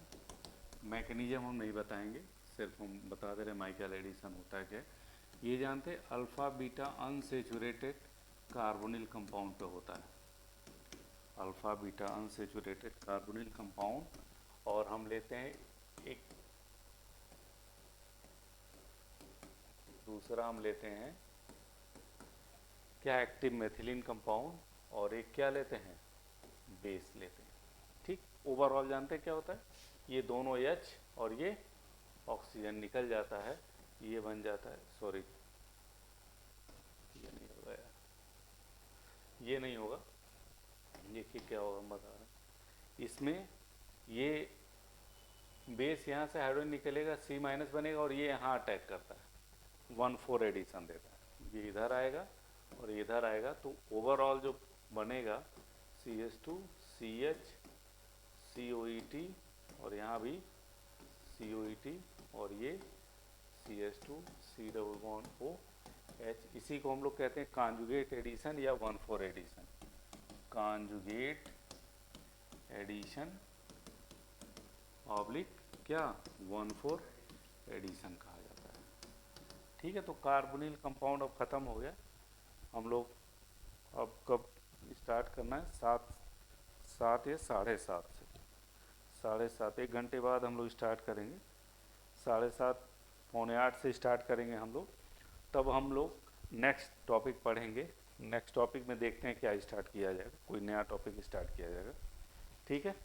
mechanism हम नहीं बताएंगे, सिर्फ हम बता दे रहे माइकल एडिशन होता है क्या। ये जानते alpha beta unsaturated carbonyl compound पे होता है, alpha beta unsaturated carbonyl compound. और हम लेते हैं एक दूसरा, हम लेते हैं क्या, एक्टिव मेथिलीन कंपाउंड। और एक क्या लेते हैं, बेस लेते हैं। ठीक, ओवरऑल जानते हैं क्या होता है, ये दोनों H और ये ऑक्सीजन निकल जाता है, ये बन जाता है, सॉरी ये नहीं होगा यार, ये नहीं होगा, देखिए क्या होगा हम बता रहे हैं। इसमें ये बेस यहाँ से हाइड्रोजन निकलेगा, C- बनेगा और ये यहाँ अटैक करता है, 1,4 एडिशन देता है, ये इधर आएगा और इधर आएगा, तो ओवरऑल जो बनेगा CH2 CH COET और यहाँ भी COET और ये CH2 C double bond OH, इसी को हम लोग कहते हैं कॉन्जुगेट एडिशन या 1,4 एडिशन, कॉन्जुगेट एडिशन ऑब्लिक क्या 1,4 एडिशन कहा जाता है। ठीक है, तो कार्बोनिल कंपाउंड अब ख़त्म हो गया। हम लोग अब कब स्टार्ट करना है, 7 या 7:30 से, 7:30, 1 घंटे बाद हम लोग स्टार्ट करेंगे, 7:30 पौने 8 से स्टार्ट करेंगे हम लोग। तब हम लोग नेक्स्ट टॉपिक पढ़ेंगे, नेक्स्ट टॉपिक में देखते हैं क्या स्टार्ट किया जाएगा, कोई नया टॉपिक स्टार्ट किया जाएगा। ठीक है।